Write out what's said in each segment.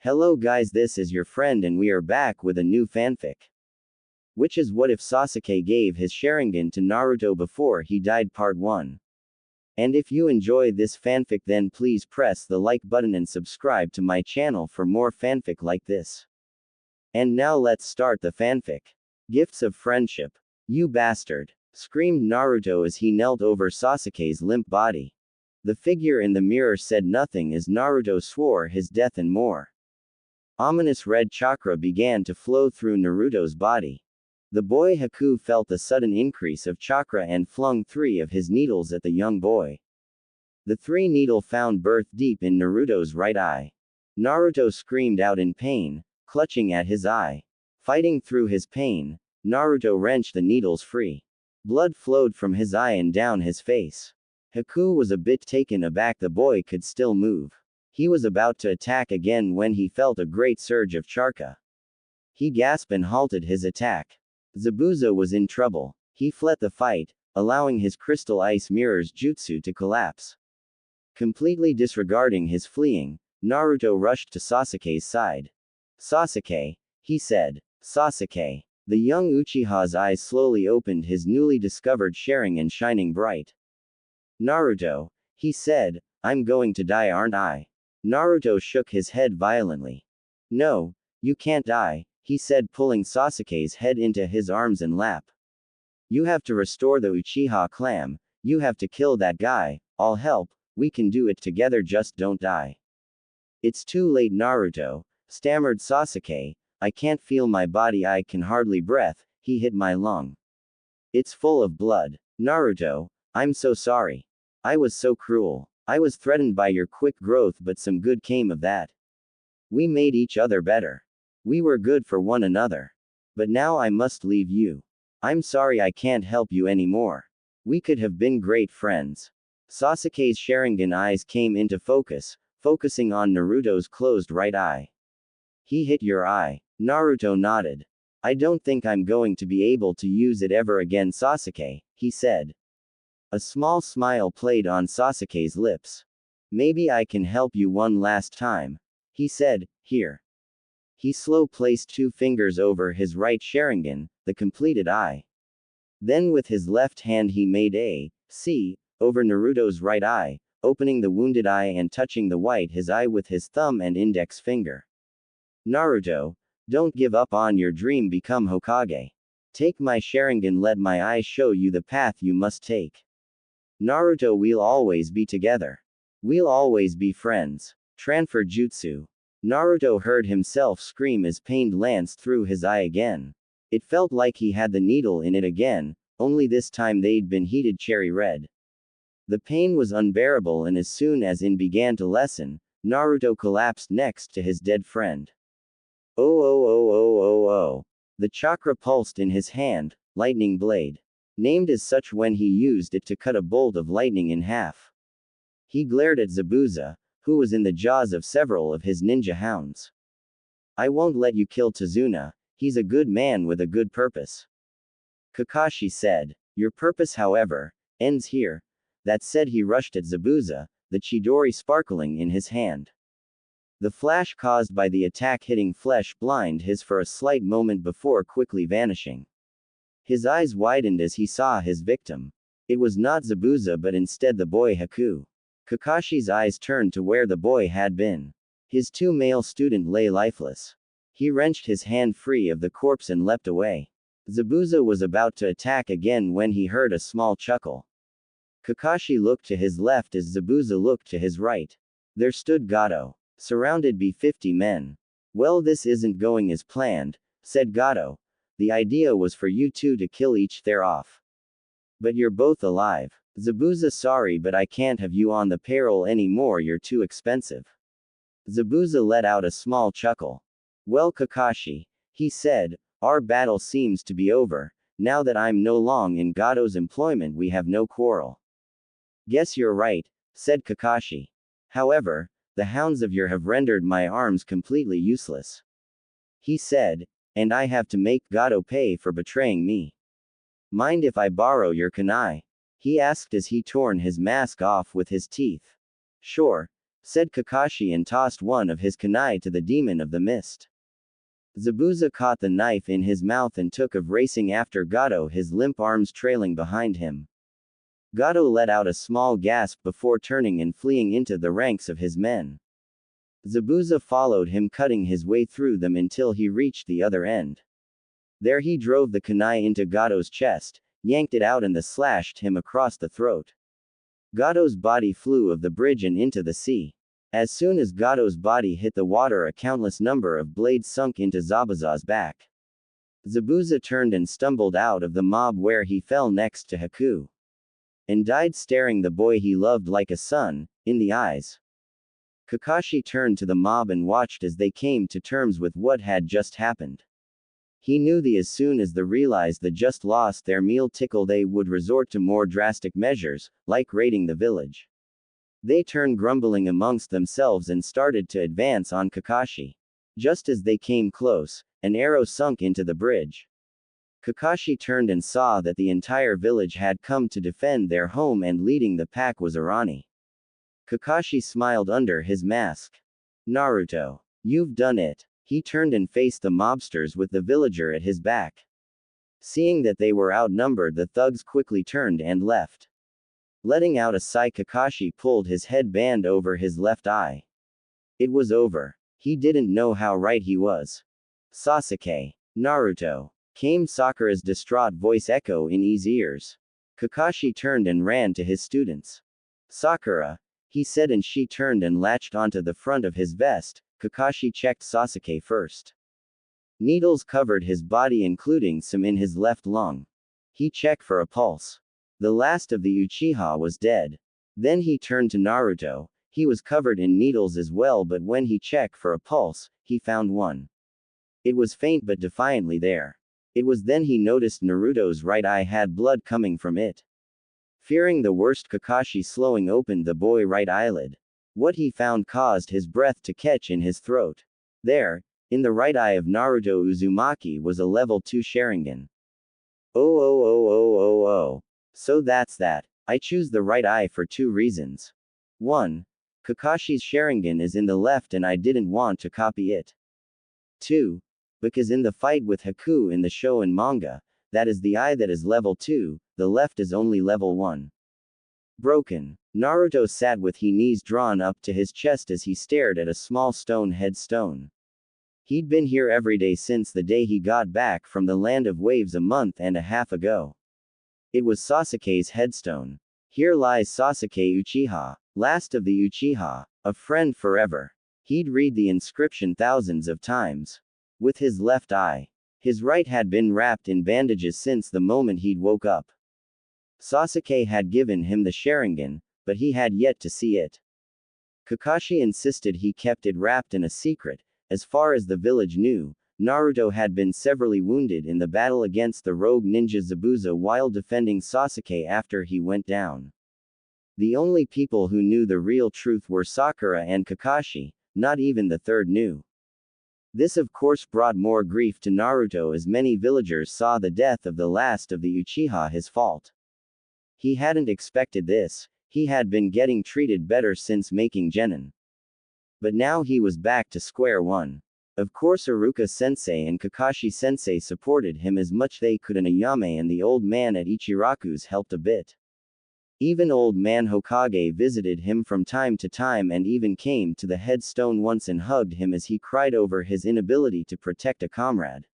Hello guys, this is your friend and we are back with a new fanfic. Which is what if Sasuke gave his Sharingan to Naruto before he died part 1. And if you enjoy this fanfic then please press the like button and subscribe to my channel for more fanfic like this. And now let's start the fanfic. Gifts of friendship. You bastard! Screamed Naruto as he knelt over Sasuke's limp body. The figure in the mirror said nothing as Naruto swore his death and more. Ominous red chakra began to flow through Naruto's body. The boy Haku felt a sudden increase of chakra and flung 3 of his needles at the young boy. The 3 needle found birth deep in Naruto's right eye. Naruto screamed out in pain, clutching at his eye. Fighting through his pain, Naruto wrenched the needles free. Blood flowed from his eye and down his face. Haku was a bit taken aback. The boy could still move. He was about to attack again when he felt a great surge of chakra. He gasped and halted his attack. Zabuza was in trouble. He fled the fight, allowing his crystal ice mirror's jutsu to collapse. Completely disregarding his fleeing, Naruto rushed to Sasuke's side. Sasuke, he said. Sasuke. The young Uchiha's eyes slowly opened, his newly discovered Sharingan shining bright. Naruto, he said, I'm going to die, aren't I? Naruto shook his head violently. No, you can't die, he said, pulling Sasuke's head into his arms and lap. You have to restore the Uchiha clan, you have to kill that guy, I'll help, we can do it together, just don't die. It's too late, Naruto, stammered Sasuke, I can't feel my body, I can hardly breathe, he hit my lung. It's full of blood. Naruto, I'm so sorry. I was so cruel. I was threatened by your quick growth, but some good came of that. We made each other better. We were good for one another. But now I must leave you. I'm sorry I can't help you anymore. We could have been great friends. Sasuke's Sharingan eyes came into focus, focusing on Naruto's closed right eye. He hit your eye. Naruto nodded. I don't think I'm going to be able to use it ever again, Sasuke, he said. A small smile played on Sasuke's lips. Maybe I can help you one last time. He said, here. He slowly placed 2 fingers over his right Sharingan, the completed eye. Then with his left hand he made a C over Naruto's right eye, opening the wounded eye and touching the white his eye with his thumb and index finger. Naruto, don't give up on your dream, become Hokage. Take my Sharingan, let my eyes show you the path you must take. Naruto, we'll always be together. We'll always be friends. Transfer jutsu. Naruto heard himself scream as pain lanced through his eye again. It felt like he had the needle in it again, only this time they'd been heated cherry red. The pain was unbearable, and as soon as it began to lessen, Naruto collapsed next to his dead friend. Oh oh oh oh oh oh. The chakra pulsed in his hand, lightning blade. Named as such when he used it to cut a bolt of lightning in half. He glared at Zabuza, who was in the jaws of several of his ninja hounds. I won't let you kill Tazuna, he's a good man with a good purpose. Kakashi said. Your purpose, however, ends here. That said, he rushed at Zabuza, the Chidori sparkling in his hand. The flash caused by the attack hitting flesh blinded his for a slight moment before quickly vanishing. His eyes widened as he saw his victim. It was not Zabuza but instead the boy Haku. Kakashi's eyes turned to where the boy had been. His 2 male students lay lifeless. He wrenched his hand free of the corpse and leapt away. Zabuza was about to attack again when he heard a small chuckle. Kakashi looked to his left as Zabuza looked to his right. There stood Gato, surrounded by 50 men. Well, this isn't going as planned, said Gato. The idea was for you 2 to kill each other off. But you're both alive. Zabuza, sorry, but I can't have you on the payroll anymore, you're too expensive. Zabuza let out a small chuckle. Well, Kakashi, he said, our battle seems to be over. Now that I'm no longer in Gato's employment, we have no quarrel. Guess you're right, said Kakashi. However, the hounds of your have rendered my arms completely useless. He said, and I have to make Gato pay for betraying me. Mind if I borrow your kunai? He asked as he torn his mask off with his teeth. Sure, said Kakashi and tossed one of his kunai to the demon of the mist. Zabuza caught the knife in his mouth and took of racing after Gato, his limp arms trailing behind him. Gato let out a small gasp before turning and fleeing into the ranks of his men. Zabuza followed him, cutting his way through them until he reached the other end. There he drove the kunai into Gato's chest, yanked it out and slashed him across the throat. Gato's body flew off the bridge and into the sea. As soon as Gato's body hit the water, a countless number of blades sunk into Zabuza's back. Zabuza turned and stumbled out of the mob, where he fell next to Haku. And died, staring the boy he loved like a son, in the eyes. Kakashi turned to the mob and watched as they came to terms with what had just happened. He knew that as soon as they realized they just lost their meal tickle, they would resort to more drastic measures, like raiding the village. They turned grumbling amongst themselves and started to advance on Kakashi. Just as they came close, an arrow sunk into the bridge. Kakashi turned and saw that the entire village had come to defend their home, and leading the pack was Arani. Kakashi smiled under his mask. Naruto, you've done it. He turned and faced the mobsters with the villager at his back. Seeing that they were outnumbered, the thugs quickly turned and left. Letting out a sigh, Kakashi pulled his headband over his left eye. It was over. He didn't know how right he was. Sasuke. Naruto. Came Sakura's distraught voice echo in his ears. Kakashi turned and ran to his students. Sakura, he said, and she turned and latched onto the front of his vest. Kakashi checked Sasuke first. Needles covered his body, including some in his left lung. He checked for a pulse. The last of the Uchiha was dead. Then he turned to Naruto. He was covered in needles as well, but when he checked for a pulse, he found one. It was faint but defiantly there. It was then he noticed Naruto's right eye had blood coming from it. Fearing the worst, Kakashi slowing opened the boy's right eyelid. What he found caused his breath to catch in his throat. There, in the right eye of Naruto Uzumaki, was a level 2 Sharingan. Oh. So that's that. I choose the right eye for 2 reasons. 1. Kakashi's Sharingan is in the left and I didn't want to copy it. 2. Because in the fight with Haku in the show and manga, that is the eye that is level 2, the left is only level 1. Broken. Naruto sat with his knees drawn up to his chest as he stared at a small stone headstone. He'd been here every day since the day he got back from the Land of Waves a month and a half ago. It was Sasuke's headstone. Here lies Sasuke Uchiha, last of the Uchiha, a friend forever. He'd read the inscription thousands of times. With his left eye. His right had been wrapped in bandages since the moment he'd woke up. Sasuke had given him the Sharingan, but he had yet to see it. Kakashi insisted he kept it wrapped in a secret. As far as the village knew, Naruto had been severely wounded in the battle against the rogue ninja Zabuza while defending Sasuke after he went down. The only people who knew the real truth were Sakura and Kakashi, not even the third knew. This of course brought more grief to Naruto, as many villagers saw the death of the last of the Uchiha his fault. He hadn't expected this. He had been getting treated better since making Genin. But now he was back to square one. Of course Iruka-sensei and Kakashi-sensei supported him as much they could, and Ayame and the old man at Ichiraku's helped a bit. Even old man Hokage visited him from time to time and even came to the headstone once and hugged him as he cried over his inability to protect a comrade.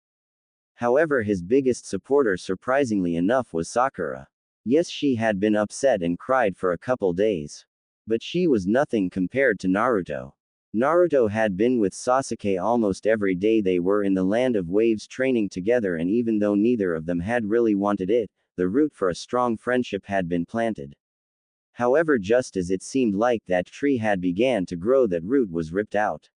However, his biggest supporter, surprisingly enough, was Sakura. Yes, she had been upset and cried for a couple days. But she was nothing compared to Naruto. Naruto had been with Sasuke almost every day. They were in the Land of Waves training together, and even though neither of them had really wanted it, the root for a strong friendship had been planted. However, just as it seemed like that tree had began to grow, that root was ripped out.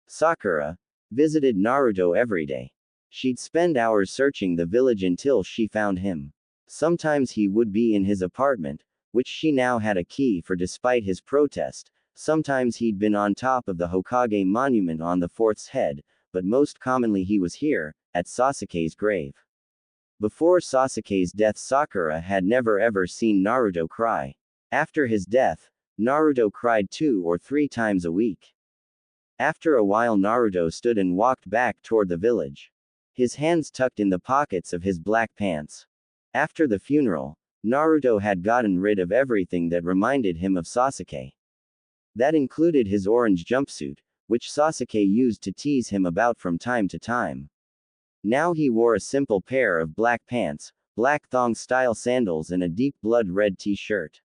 Sakura visited Naruto every day. She'd spend hours searching the village until she found him. Sometimes he would be in his apartment, which she now had a key for despite his protest. Sometimes he'd been on top of the Hokage monument on the fourth's head, but most commonly he was here, at Sasuke's grave. Before Sasuke's death, Sakura had never ever seen Naruto cry. After his death, Naruto cried 2 or 3 times a week. After a while Naruto stood and walked back toward the village. His hands tucked in the pockets of his black pants. After the funeral, Naruto had gotten rid of everything that reminded him of Sasuke. That included his orange jumpsuit, which Sasuke used to tease him about from time to time. Now he wore a simple pair of black pants, black thong-style sandals and a deep blood-red t-shirt.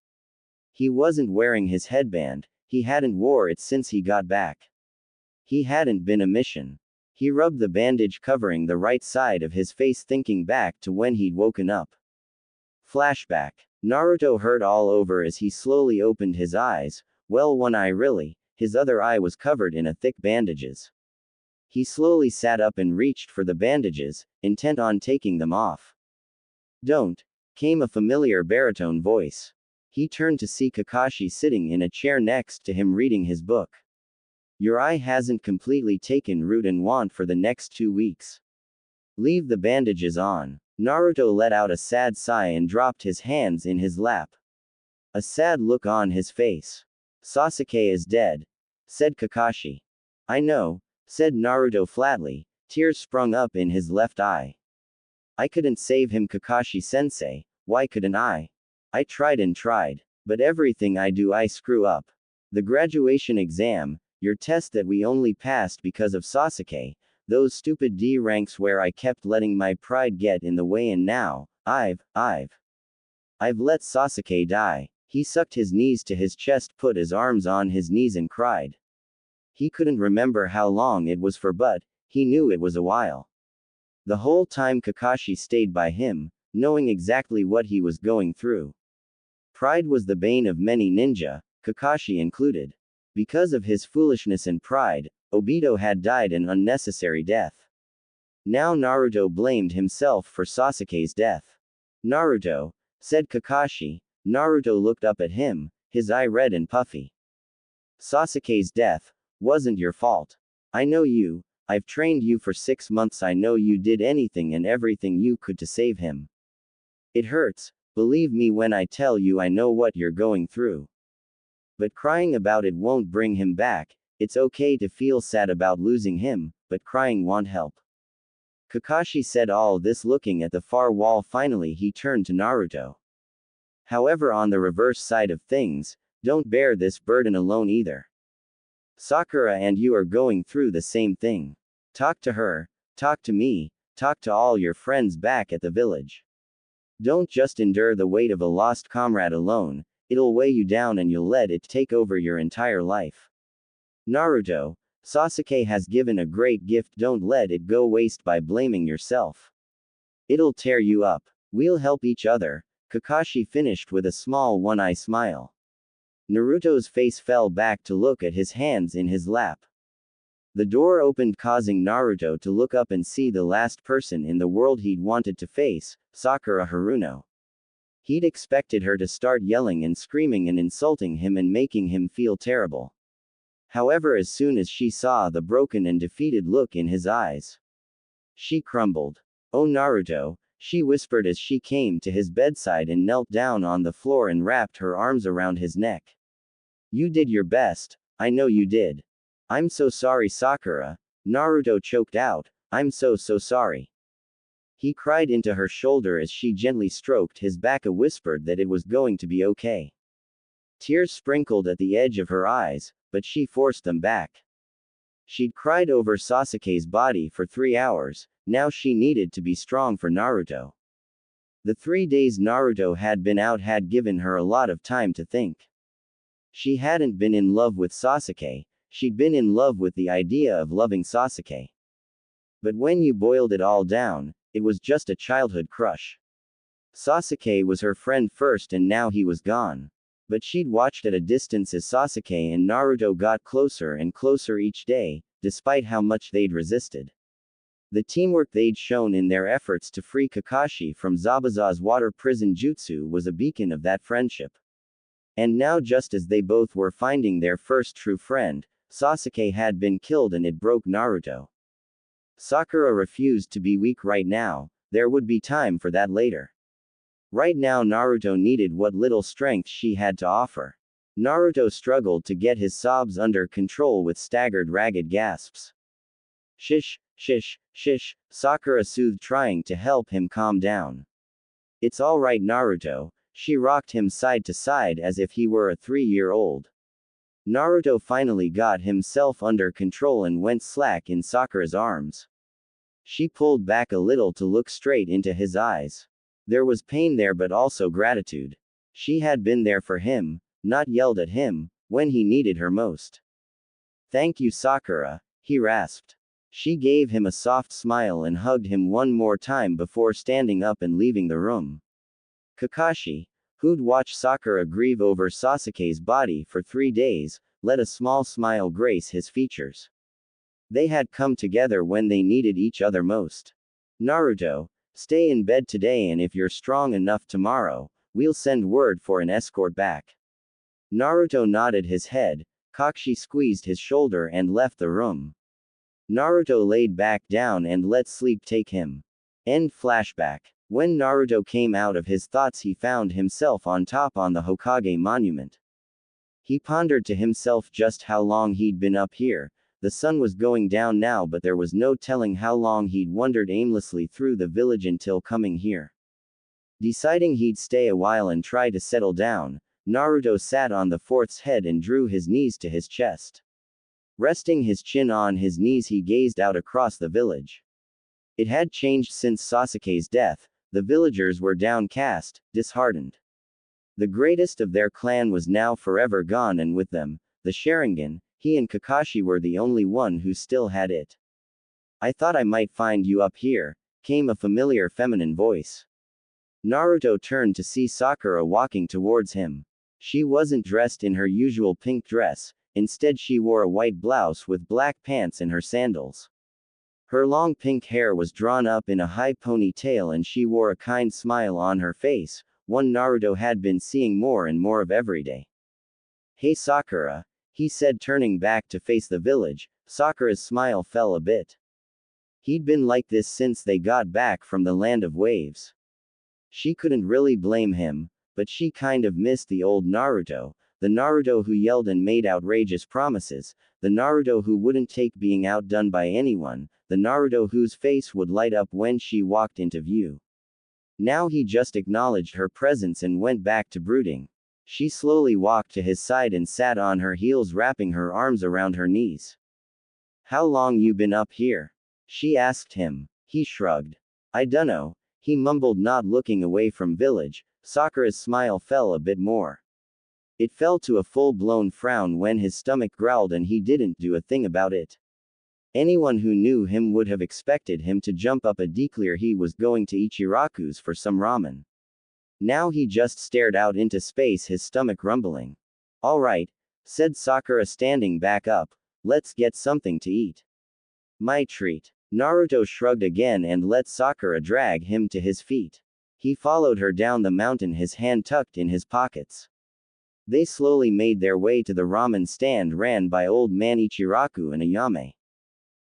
He wasn't wearing his headband, he hadn't wore it since he got back. He hadn't been a mission. He rubbed the bandage covering the right side of his face thinking back to when he'd woken up. Flashback. Naruto hurt all over as he slowly opened his eyes, well one eye really, his other eye was covered in a thick bandages. He slowly sat up and reached for the bandages, intent on taking them off. Don't, came a familiar baritone voice. He turned to see Kakashi sitting in a chair next to him reading his book. Your eye hasn't completely taken root and want for the next 2 weeks. Leave the bandages on. Naruto let out a sad sigh and dropped his hands in his lap. A sad look on his face. Sasuke is dead, said Kakashi. I know, said Naruto flatly, tears sprung up in his left eye. I couldn't save him Kakashi-sensei, why couldn't I? I tried and tried, but everything I do I screw up. The graduation exam, your test that we only passed because of Sasuke, those stupid D ranks where I kept letting my pride get in the way and now, I've let Sasuke die. He sucked his knees to his chest, put his arms on his knees and cried. He couldn't remember how long it was for but, he knew it was a while. The whole time Kakashi stayed by him, knowing exactly what he was going through. Pride was the bane of many ninja, Kakashi included. Because of his foolishness and pride, Obito had died an unnecessary death. Now Naruto blamed himself for Sasuke's death. Naruto, said Kakashi. Naruto looked up at him, his eye red and puffy. Sasuke's death wasn't your fault. I know you, I've trained you for 6 months, I know you did anything and everything you could to save him. It hurts, believe me when I tell you I know what you're going through. But crying about it won't bring him back. It's okay to feel sad about losing him, but crying won't help. Kakashi said all this looking at the far wall. Finally he turned to Naruto. However, on the reverse side of things, don't bear this burden alone either. Sakura and you are going through the same thing. Talk to her, talk to me, talk to all your friends back at the village. Don't just endure the weight of a lost comrade alone. It'll weigh you down and you'll let it take over your entire life. Naruto, Sasuke has given a great gift, don't let it go waste by blaming yourself. It'll tear you up. We'll help each other, Kakashi finished with a small one-eye smile. Naruto's face fell back to look at his hands in his lap. The door opened, causing Naruto to look up and see the last person in the world he'd wanted to face, Sakura Haruno. He'd expected her to start yelling and screaming and insulting him and making him feel terrible. However, as soon as she saw the broken and defeated look in his eyes, she crumbled. Oh Naruto, she whispered as she came to his bedside and knelt down on the floor and wrapped her arms around his neck. You did your best, I know you did. I'm so sorry Sakura, Naruto choked out, I'm so sorry. He cried into her shoulder as she gently stroked his back and whispered that it was going to be okay. Tears sprinkled at the edge of her eyes, but she forced them back. She'd cried over Sasuke's body for 3 hours, now she needed to be strong for Naruto. The 3 days Naruto had been out had given her a lot of time to think. She hadn't been in love with Sasuke, she'd been in love with the idea of loving Sasuke. But when you boiled it all down, it was just a childhood crush. Sasuke was her friend first and now he was gone. But she'd watched at a distance as Sasuke and Naruto got closer and closer each day, despite how much they'd resisted. The teamwork they'd shown in their efforts to free Kakashi from Zabuza's water prison jutsu was a beacon of that friendship. And now, just as they both were finding their first true friend, Sasuke had been killed and it broke Naruto. Sakura refused to be weak right now, there would be time for that later. Right now Naruto needed what little strength she had to offer. Naruto struggled to get his sobs under control with staggered ragged gasps. Shish, shish, shish, Sakura soothed, trying to help him calm down. It's all right, Naruto. She rocked him side to side as if he were a 3-year-old. Naruto finally got himself under control and went slack in Sakura's arms. She pulled back a little to look straight into his eyes. There was pain there, but also gratitude. She had been there for him, not yelled at him, when he needed her most. Thank you, Sakura, he rasped. She gave him a soft smile and hugged him one more time before standing up and leaving the room. Kakashi, who'd watched Sakura grieve over Sasuke's body for 3 days, let a small smile grace his features. They had come together when they needed each other most. Naruto, stay in bed today, and if you're strong enough tomorrow, we'll send word for an escort back. Naruto nodded his head. Kakashi squeezed his shoulder and left the room. Naruto laid back down and let sleep take him. End flashback. When Naruto came out of his thoughts, he found himself on top on the Hokage monument. He pondered to himself just how long he'd been up here. The sun was going down now, but there was no telling how long he'd wandered aimlessly through the village until coming here. Deciding he'd stay a while and try to settle down, Naruto sat on the fourth's head and drew his knees to his chest. Resting his chin on his knees, he gazed out across the village. It had changed since Sasuke's death. The villagers were downcast, disheartened. The greatest of their clan was now forever gone, and with them, the Sharingan. He and Kakashi were the only one who still had it. I thought I might find you up here, came a familiar feminine voice. Naruto turned to see Sakura walking towards him. She wasn't dressed in her usual pink dress, instead she wore a white blouse with black pants and her sandals. Her long pink hair was drawn up in a high ponytail and she wore a kind smile on her face, one Naruto had been seeing more and more of every day. Hey Sakura, he said, turning back to face the village. Sakura's smile fell a bit. He'd been like this since they got back from the land of waves. She couldn't really blame him, but she kind of missed the old Naruto, the Naruto who yelled and made outrageous promises, the Naruto who wouldn't take being outdone by anyone, the Naruto whose face would light up when she walked into view. Now he just acknowledged her presence and went back to brooding. She slowly walked to his side and sat on her heels, wrapping her arms around her knees. How long you been up here? She asked him. He shrugged. I dunno, he mumbled, not looking away from village. Sakura's smile fell a bit more. It fell to a full-blown frown when his stomach growled and he didn't do a thing about it. Anyone who knew him would have expected him to jump up a declare he was going to Ichiraku's for some ramen. Now he just stared out into space, his stomach rumbling. All right, said Sakura, standing back up. Let's get something to eat. My treat. Naruto shrugged again and let Sakura drag him to his feet. He followed her down the mountain, his hand tucked in his pockets. They slowly made their way to the ramen stand ran by old man Ichiraku and Ayame.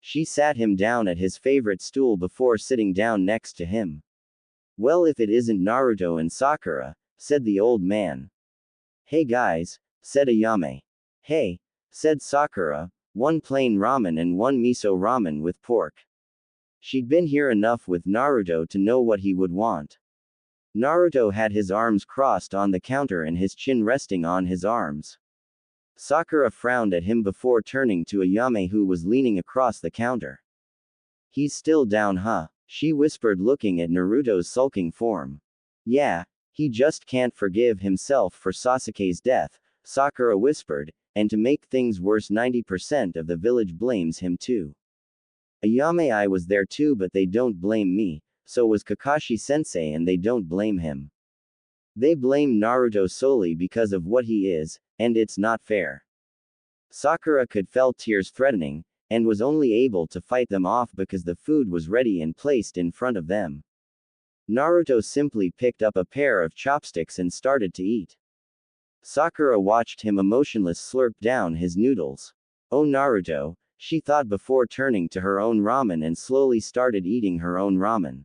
She sat him down at his favorite stool before sitting down next to him. Well, if it isn't Naruto and Sakura, said the old man. Hey guys, said Ayame. Hey, said Sakura, one plain ramen and one miso ramen with pork. She'd been here enough with Naruto to know what he would want. Naruto had his arms crossed on the counter and his chin resting on his arms. Sakura frowned at him before turning to Ayame, who was leaning across the counter. He's still down, huh? She whispered, looking at Naruto's sulking form. Yeah, he just can't forgive himself for Sasuke's death, Sakura whispered, and to make things worse 90% of the village blames him too. Ayame, I was there too, but they don't blame me, so was Kakashi-sensei, and they don't blame him. They blame Naruto solely because of what he is, and it's not fair. Sakura could feel tears threatening, and was only able to fight them off because the food was ready and placed in front of them. Naruto simply picked up a pair of chopsticks and started to eat. Sakura watched him emotionless slurp down his noodles. Oh Naruto, she thought before turning to her own ramen and slowly started eating her own ramen.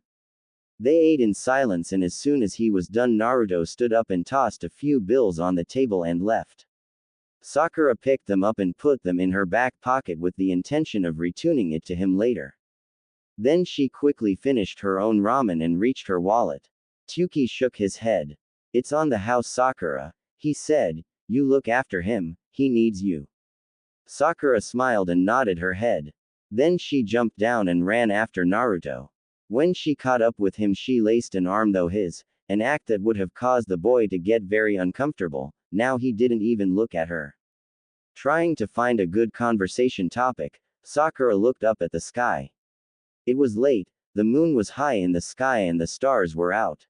They ate in silence, and as soon as he was done, Naruto stood up and tossed a few bills on the table and left. Sakura picked them up and put them in her back pocket with the intention of retuning it to him later. Then she quickly finished her own ramen and reached her wallet. Tsuki shook his head. It's on the house, Sakura, he said. You look after him, he needs you. Sakura smiled and nodded her head. Then she jumped down and ran after Naruto. When she caught up with him, she laced an arm through his, an act that would have caused the boy to get very uncomfortable. Now he didn't even look at her. Trying to find a good conversation topic, Sakura looked up at the sky. It was late, the moon was high in the sky and the stars were out.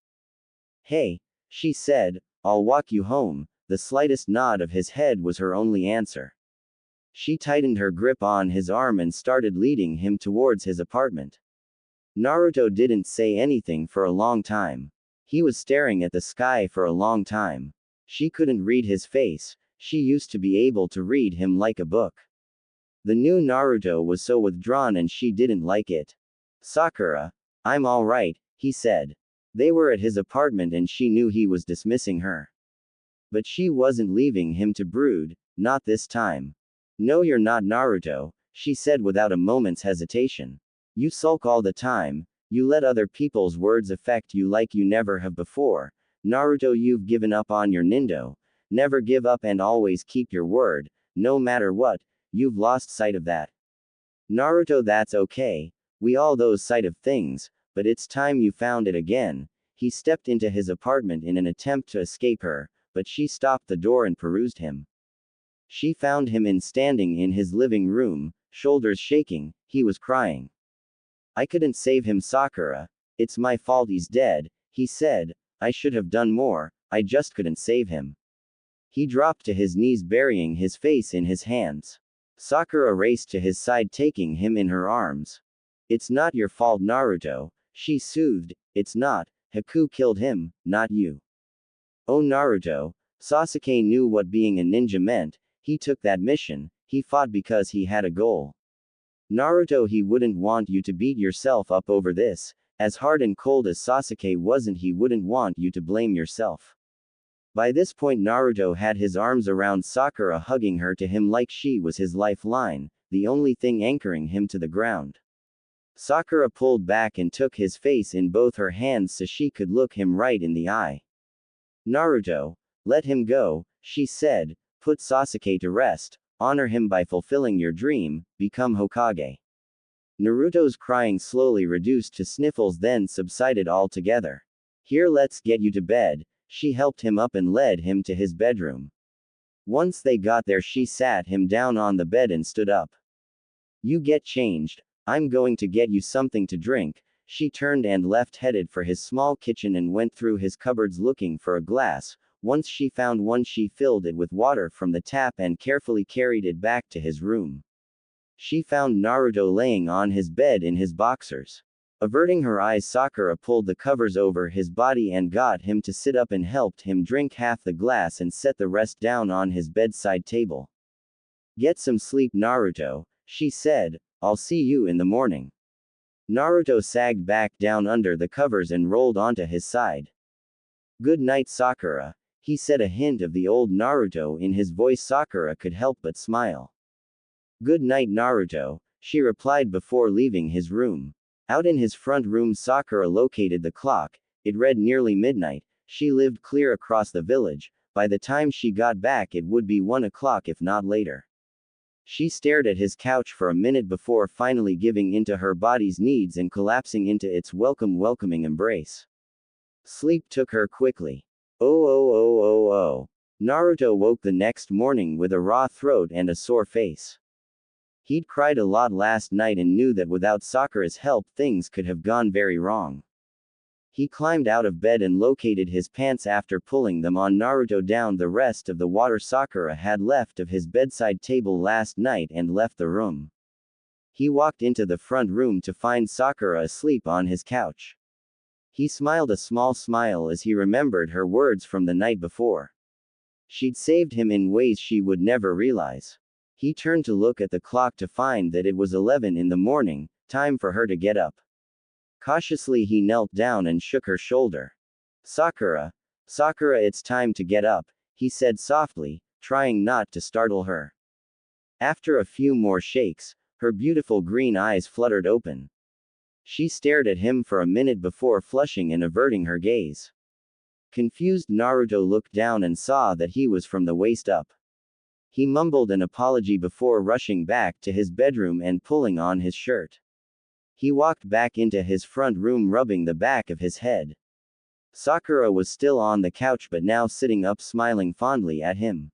Hey, she said, I'll walk you home. The slightest nod of his head was her only answer. She tightened her grip on his arm and started leading him towards his apartment. Naruto didn't say anything for a long time. He was staring at the sky for a long time. She couldn't read his face. She used to be able to read him like a book. The new Naruto was so withdrawn and she didn't like it. Sakura, I'm all right, he said. They were at his apartment and she knew he was dismissing her. But she wasn't leaving him to brood, not this time. No, you're not Naruto, she said without a moment's hesitation. You sulk all the time, you let other people's words affect you like you never have before. Naruto, you've given up on your Nindo. Never give up and always keep your word, no matter what, you've lost sight of that. Naruto, that's okay. We all lose sight of things, but it's time you found it again. He stepped into his apartment in an attempt to escape her, but she stopped the door and perused him. She found him standing in his living room, shoulders shaking, he was crying. I couldn't save him, Sakura. It's my fault he's dead, he said. I should have done more, I just couldn't save him. He dropped to his knees, burying his face in his hands. Sakura raced to his side, taking him in her arms. It's not your fault, Naruto, she soothed. It's not. Haku killed him, not you. Oh, Naruto. Sasuke knew what being a ninja meant. He took that mission. He fought because he had a goal. Naruto, he wouldn't want you to beat yourself up over this. As hard and cold as Sasuke wasn't, he wouldn't want you to blame yourself. By this point, Naruto had his arms around Sakura, hugging her to him like she was his lifeline, the only thing anchoring him to the ground. Sakura pulled back and took his face in both her hands so she could look him right in the eye. Naruto, let him go, she said. Put Sasuke to rest, honor him by fulfilling your dream, become Hokage. Naruto's crying slowly reduced to sniffles, then subsided altogether. Here, let's get you to bed. She helped him up and led him to his bedroom. Once they got there, she sat him down on the bed and stood up. You get changed. I'm going to get you something to drink. She turned and left, headed for his small kitchen and went through his cupboards looking for a glass. Once she found one, she filled it with water from the tap and carefully carried it back to his room. She found Naruto laying on his bed in his boxers. Averting her eyes, Sakura pulled the covers over his body and got him to sit up and helped him drink half the glass and set the rest down on his bedside table. Get some sleep, Naruto, she said. I'll see you in the morning. Naruto sagged back down under the covers and rolled onto his side. Good night, Sakura, he said, a hint of the old Naruto in his voice. Sakura could help but smile. Good night, Naruto, she replied before leaving his room. Out in his front room, Sakura located the clock. It read nearly midnight. She lived clear across the village. By the time she got back, it would be 1 o'clock, if not later. She stared at his couch for a minute before finally giving into her body's needs and collapsing into its welcoming embrace. Sleep took her quickly. Oh. Naruto woke the next morning with a raw throat and a sore face. He'd cried a lot last night and knew that without Sakura's help things could have gone very wrong. He climbed out of bed and located his pants after pulling them on. Naruto downed the rest of the water Sakura had left of his bedside table last night and left the room. He walked into the front room to find Sakura asleep on his couch. He smiled a small smile as he remembered her words from the night before. She'd saved him in ways she would never realize. He turned to look at the clock to find that it was 11 in the morning, time for her to get up. Cautiously he knelt down and shook her shoulder. Sakura, it's time to get up, he said softly, trying not to startle her. After a few more shakes, her beautiful green eyes fluttered open. She stared at him for a minute before flushing and averting her gaze. Confused, Naruto looked down and saw that he was from the waist up. He mumbled an apology before rushing back to his bedroom and pulling on his shirt. He walked back into his front room rubbing the back of his head. Sakura was still on the couch but now sitting up smiling fondly at him.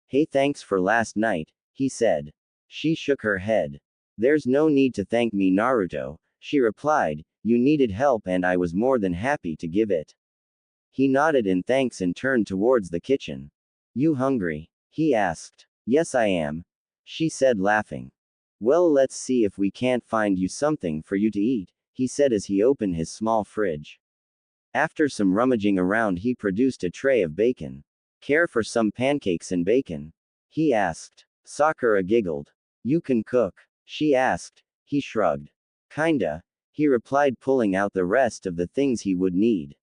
"Hey, thanks for last night," he said. She shook her head. "There's no need to thank me, Naruto," she replied. "You needed help and I was more than happy to give it." He nodded in thanks and turned towards the kitchen. "You hungry?" he asked. "Yes, I am," she said, laughing. "Well, let's see if we can't find you something for you to eat," he said as he opened his small fridge. After some rummaging around, he produced a tray of bacon. "Care for some pancakes and bacon?" he asked. Sakura giggled. "You can cook?" she asked. He shrugged. "Kinda," he replied, pulling out the rest of the things he would need.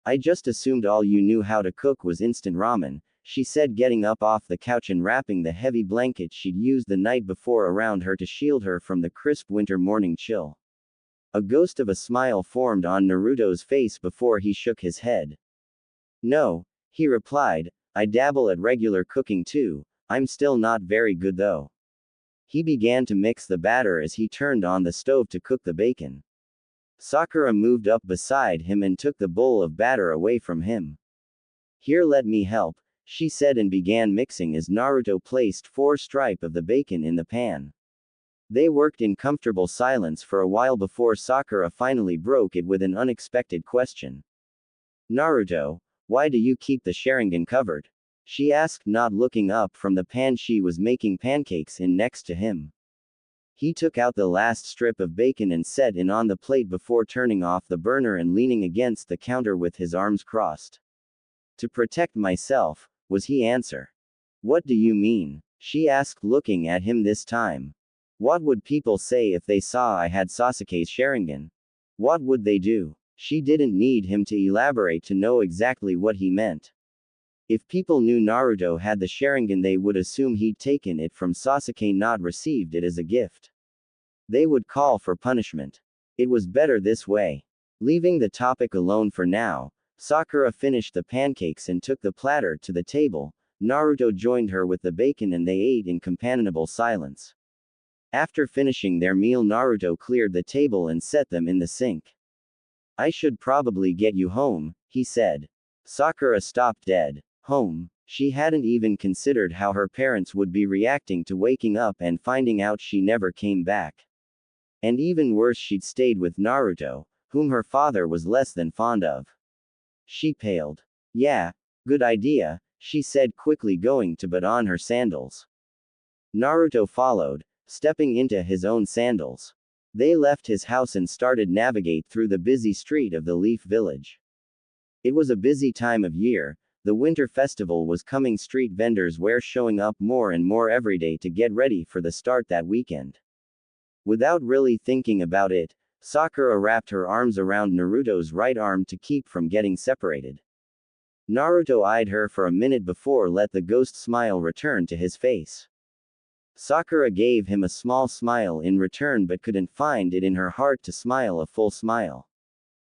"I just assumed all you knew how to cook was instant ramen," she said, getting up off the couch and wrapping the heavy blanket she'd used the night before around her to shield her from the crisp winter morning chill. A ghost of a smile formed on Naruto's face before he shook his head. "No," he replied, "I dabble at regular cooking too. I'm still not very good though." He began to mix the batter as he turned on the stove to cook the bacon. Sakura moved up beside him and took the bowl of batter away from him. "Here, let me help," she said, and began mixing as Naruto placed 4 strips of the bacon in the pan. They worked in comfortable silence for a while before Sakura finally broke it with an unexpected question. "Naruto, why do you keep the Sharingan covered?" she asked, not looking up from the pan she was making pancakes in next to him. He took out the last strip of bacon and set it on the plate before turning off the burner and leaning against the counter with his arms crossed. "To protect myself," was his answer. "What do you mean?" she asked, looking at him this time. "What would people say if they saw I had Sasuke's Sharingan? What would they do?" She didn't need him to elaborate to know exactly what he meant. If people knew Naruto had the Sharingan, they would assume he'd taken it from Sasuke, not received it as a gift. They would call for punishment. It was better this way. Leaving the topic alone for now, Sakura finished the pancakes and took the platter to the table. Naruto joined her with the bacon and they ate in companionable silence. After finishing their meal, Naruto cleared the table and set them in the sink. "I should probably get you home," he said. Sakura stopped dead. Home? She hadn't even considered how her parents would be reacting to waking up and finding out she never came back. And even worse, she'd stayed with Naruto, whom her father was less than fond of. She paled. "Yeah, good idea," she said, quickly going to put on her sandals. Naruto followed, stepping into his own sandals. They left his house and started navigate through the busy street of the Leaf Village. It was a busy time of year. The winter festival was coming. Street vendors were showing up more and more every day to get ready for the start that weekend. Without really thinking about it, Sakura wrapped her arms around Naruto's right arm to keep from getting separated. Naruto eyed her for a minute before let the ghost smile return to his face. Sakura gave him a small smile in return but couldn't find it in her heart to smile a full smile.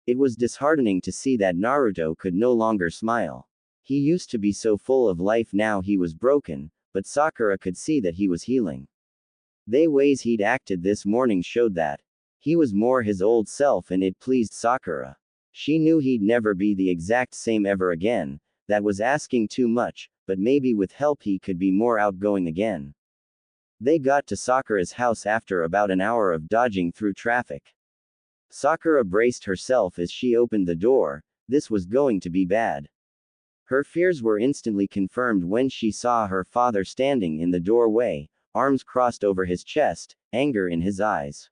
It was disheartening to see that Naruto could no longer smile. He used to be so full of life, now he was broken, but Sakura could see that he was healing. The ways he'd acted this morning showed that he was more his old self, and it pleased Sakura. She knew he'd never be the exact same ever again. That was asking too much, but maybe with help he could be more outgoing again. They got to Sakura's house after about an hour of dodging through traffic. Sakura braced herself as she opened the door. This was going to be bad. Her fears were instantly confirmed when she saw her father standing in the doorway, arms crossed over his chest, anger in his eyes.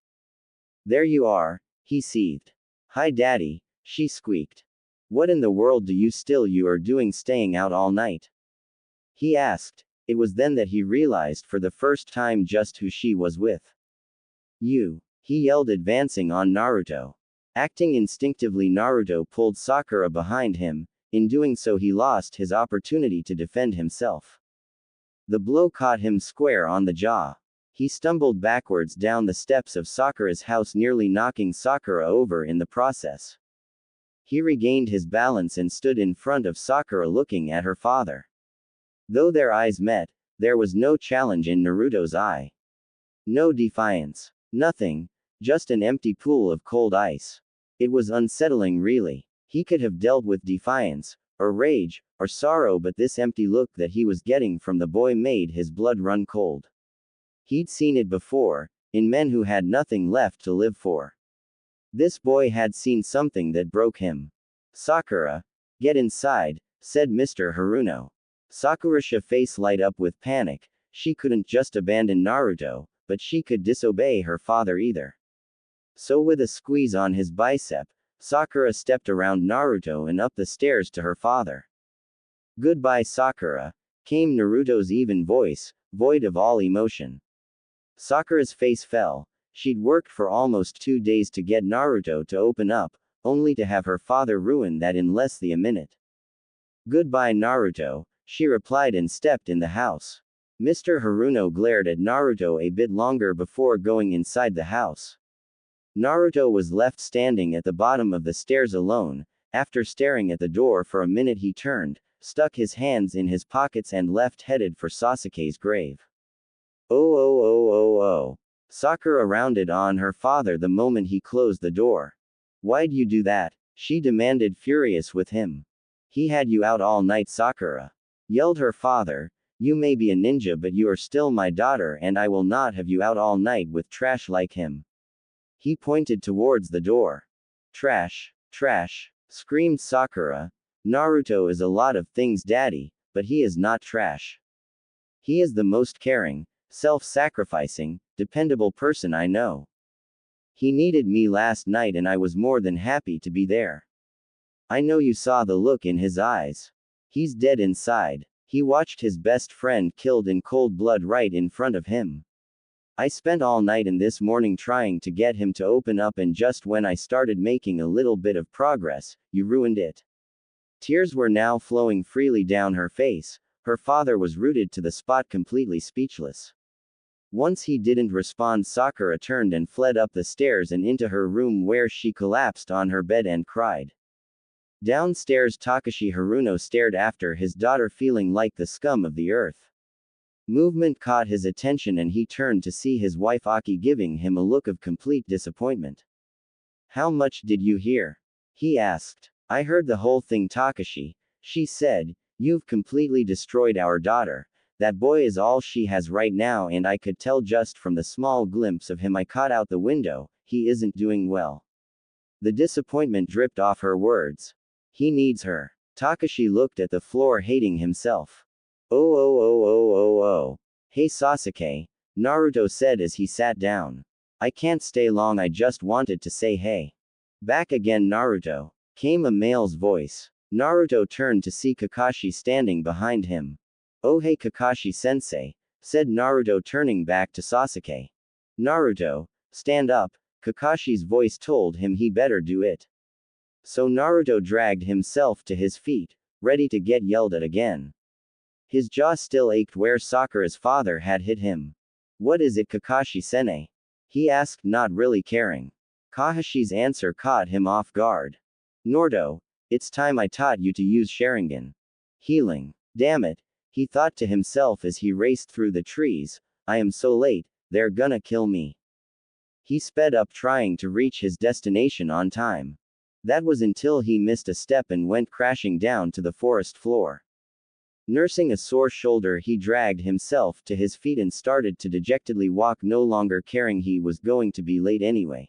"There you are," he seethed. "Hi, Daddy," she squeaked. "What in the world do you are doing staying out all night?" he asked. It was then that he realized for the first time just who she was with. "You," he yelled, advancing on Naruto. Acting instinctively, Naruto pulled Sakura behind him. In doing so, he lost his opportunity to defend himself. The blow caught him square on the jaw. He stumbled backwards down the steps of Sakura's house, nearly knocking Sakura over in the process. He regained his balance and stood in front of Sakura looking at her father. Though their eyes met, there was no challenge in Naruto's eye. No defiance. Nothing. Just an empty pool of cold ice. It was unsettling, really. He could have dealt with defiance, or rage, or sorrow, but this empty look that he was getting from the boy made his blood run cold. He'd seen it before, in men who had nothing left to live for. This boy had seen something that broke him. Sakura, get inside, said Mr. Haruno. Sakura's face light up with panic. She couldn't just abandon Naruto, but she could disobey her father either. So with a squeeze on his bicep, Sakura stepped around Naruto and up the stairs to her father. Goodbye, Sakura, came Naruto's even voice, void of all emotion. Sakura's face fell. She'd worked for almost 2 days to get Naruto to open up, only to have her father ruin that in less than a minute. Goodbye, Naruto, she replied and stepped in the house. Mr. Haruno glared at Naruto a bit longer before going inside the house. Naruto was left standing at the bottom of the stairs alone. After staring at the door for a minute, he turned, stuck his hands in his pockets and left, headed for Sasuke's grave. Oh oh oh oh oh. Sakura rounded on her father the moment he closed the door. Why'd you do that? She demanded, furious with him. He had you out all night, Sakura, yelled her father. You may be a ninja, but you are still my daughter, and I will not have you out all night with trash like him. He pointed towards the door. Trash, trash, screamed Sakura. Naruto is a lot of things, daddy, but he is not trash. He is the most caring, self-sacrificing, dependable person I know. He needed me last night and I was more than happy to be there. I know you saw the look in his eyes. He's dead inside. He watched his best friend killed in cold blood right in front of him. I spent all night and this morning trying to get him to open up, and just when I started making a little bit of progress, you ruined it. Tears were now flowing freely down her face. Her father was rooted to the spot, completely speechless. Once he didn't respond, Sakura turned and fled up the stairs and into her room, where she collapsed on her bed and cried. Downstairs, Takashi Haruno stared after his daughter, feeling like the scum of the earth. Movement caught his attention and he turned to see his wife Aki giving him a look of complete disappointment. How much did you hear? He asked. I heard the whole thing, Takashi, she said. You've completely destroyed our daughter. That boy is all she has right now, and I could tell just from the small glimpse of him I caught out the window, he isn't doing well. The disappointment dripped off her words. He needs her. Takashi looked at the floor, hating himself. Oh oh oh oh oh oh. Hey Sasuke, Naruto said as he sat down. I can't stay long, I just wanted to say hey. Back again, Naruto, came a male's voice. Naruto turned to see Kakashi standing behind him. Oh hey Kakashi-sensei, said Naruto, turning back to Sasuke. Naruto, stand up, Kakashi's voice told him he better do it. So Naruto dragged himself to his feet, ready to get yelled at again. His jaw still ached where Sakura's father had hit him. What is it, Kakashi-sensei? He asked, not really caring. Kakashi's answer caught him off guard. Naruto, it's time I taught you to use Sharingan. Healing. Damn it, he thought to himself as he raced through the trees. I am so late, they're gonna kill me. He sped up, trying to reach his destination on time. That was until he missed a step and went crashing down to the forest floor. Nursing a sore shoulder, he dragged himself to his feet and started to dejectedly walk, no longer caring he was going to be late anyway.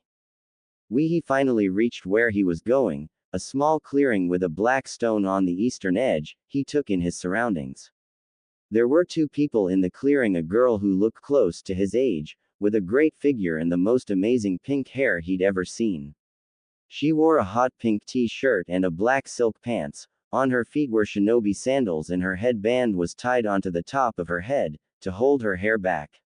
He finally reached where he was going, a small clearing with a black stone on the eastern edge. He took in his surroundings. There were 2 people in the clearing, a girl who looked close to his age, with a great figure and the most amazing pink hair he'd ever seen. She wore a hot pink t-shirt and a black silk pants. On her feet were shinobi sandals and her headband was tied onto the top of her head, to hold her hair back.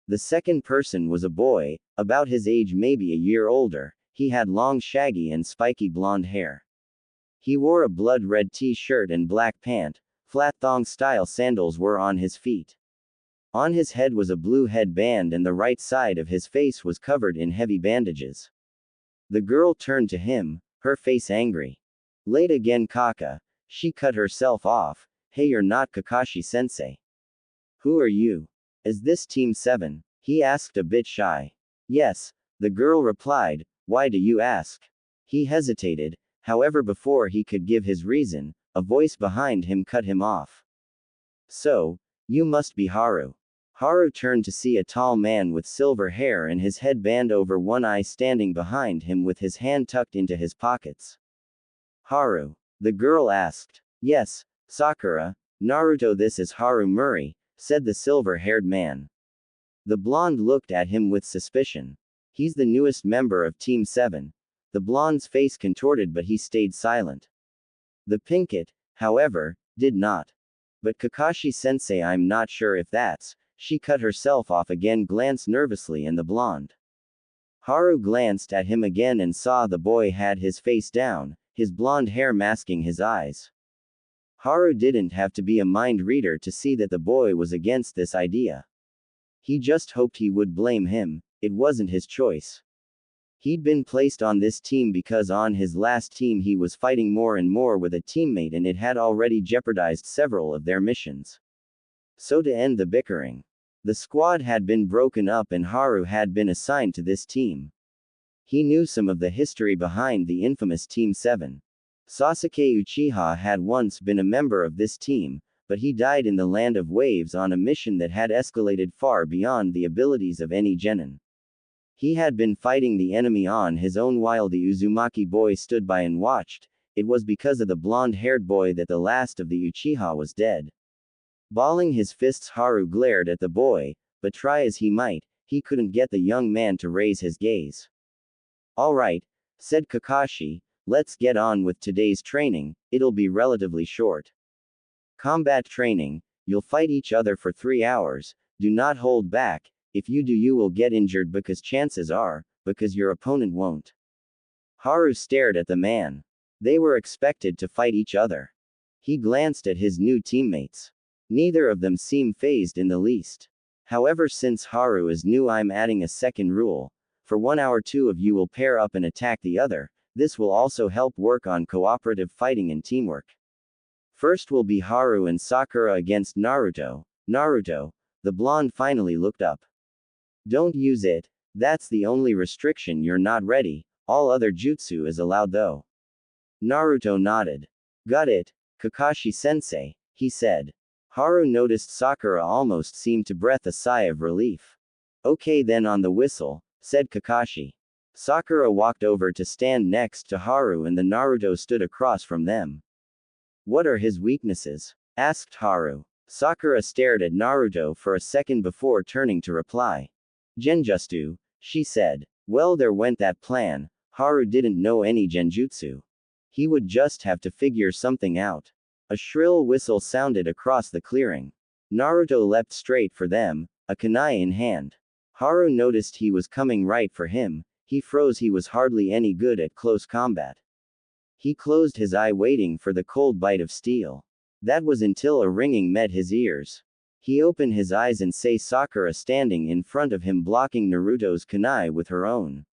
The second person was a boy, about his age, maybe a year older. He had long, shaggy and spiky blonde hair. He wore a blood red t-shirt and black pant, Flat thong-style sandals were on his feet. On his head was a blue headband and the right side of his face was covered in heavy bandages. The girl turned to him, her face angry. Late again Kaka. She cut herself off. Hey, you're not Kakashi-sensei. Who are you? Is this Team 7? He asked a bit shy. Yes, the girl replied. Why do you ask? He hesitated, however before he could give his reason, a voice behind him cut him off. So, you must be Haru. Haru turned to see a tall man with silver hair and his headband over one eye standing behind him with his hand tucked into his pockets. Haru? The girl asked. Yes, Sakura, Naruto. This is Haru Muri, said the silver-haired man. The blonde looked at him with suspicion. He's the newest member of Team 7. The blonde's face contorted but he stayed silent. The pinkett, however, did not. But Kakashi-sensei, I'm not sure if that's. She cut herself off again, glanced nervously and the blonde. Haru glanced at him again and saw the boy had his face down, his blonde hair masking his eyes. Haru didn't have to be a mind reader to see that the boy was against this idea. He just hoped he would blame him. It wasn't his choice. He'd been placed on this team because on his last team he was fighting more and more with a teammate and it had already jeopardized several of their missions. So to end the bickering, the squad had been broken up and Haru had been assigned to this team. He knew some of the history behind the infamous Team 7. Sasuke Uchiha had once been a member of this team, but he died in the Land of Waves on a mission that had escalated far beyond the abilities of any genin. He had been fighting the enemy on his own while the Uzumaki boy stood by and watched. It was because of the blonde-haired boy that the last of the Uchiha was dead. Balling his fists, Haru glared at the boy, but try as he might, he couldn't get the young man to raise his gaze. All right, said Kakashi, let's get on with today's training, it'll be relatively short. Combat training, you'll fight each other for 3 hours, do not hold back, if you do you will get injured because chances are, because your opponent won't. Haru stared at the man. They were expected to fight each other. He glanced at his new teammates. Neither of them seemed fazed in the least. However, since Haru is new, I'm adding a second rule. For 1 hour 2 of you will pair up and attack the other. This will also help work on cooperative fighting and teamwork. First will be Haru and Sakura against Naruto. Naruto, the blonde finally looked up. Don't use it, that's the only restriction. You're not ready, all other jutsu is allowed though. Naruto nodded. Got it, Kakashi-sensei, he said. Haru noticed Sakura almost seemed to breathe a sigh of relief. Okay then, on the whistle, said Kakashi. Sakura walked over to stand next to Haru and the Naruto stood across from them. What are his weaknesses? Asked Haru. Sakura stared at Naruto for a second before turning to reply. Genjutsu, she said. Well, there went that plan. Haru didn't know any genjutsu. He would just have to figure something out. A shrill whistle sounded across the clearing. Naruto leapt straight for them, a kunai in hand. Haru noticed he was coming right for him. He froze. He was hardly any good at close combat. He closed his eye waiting for the cold bite of steel. That was until a ringing met his ears. He opened his eyes and saw Sakura standing in front of him blocking Naruto's kunai with her own.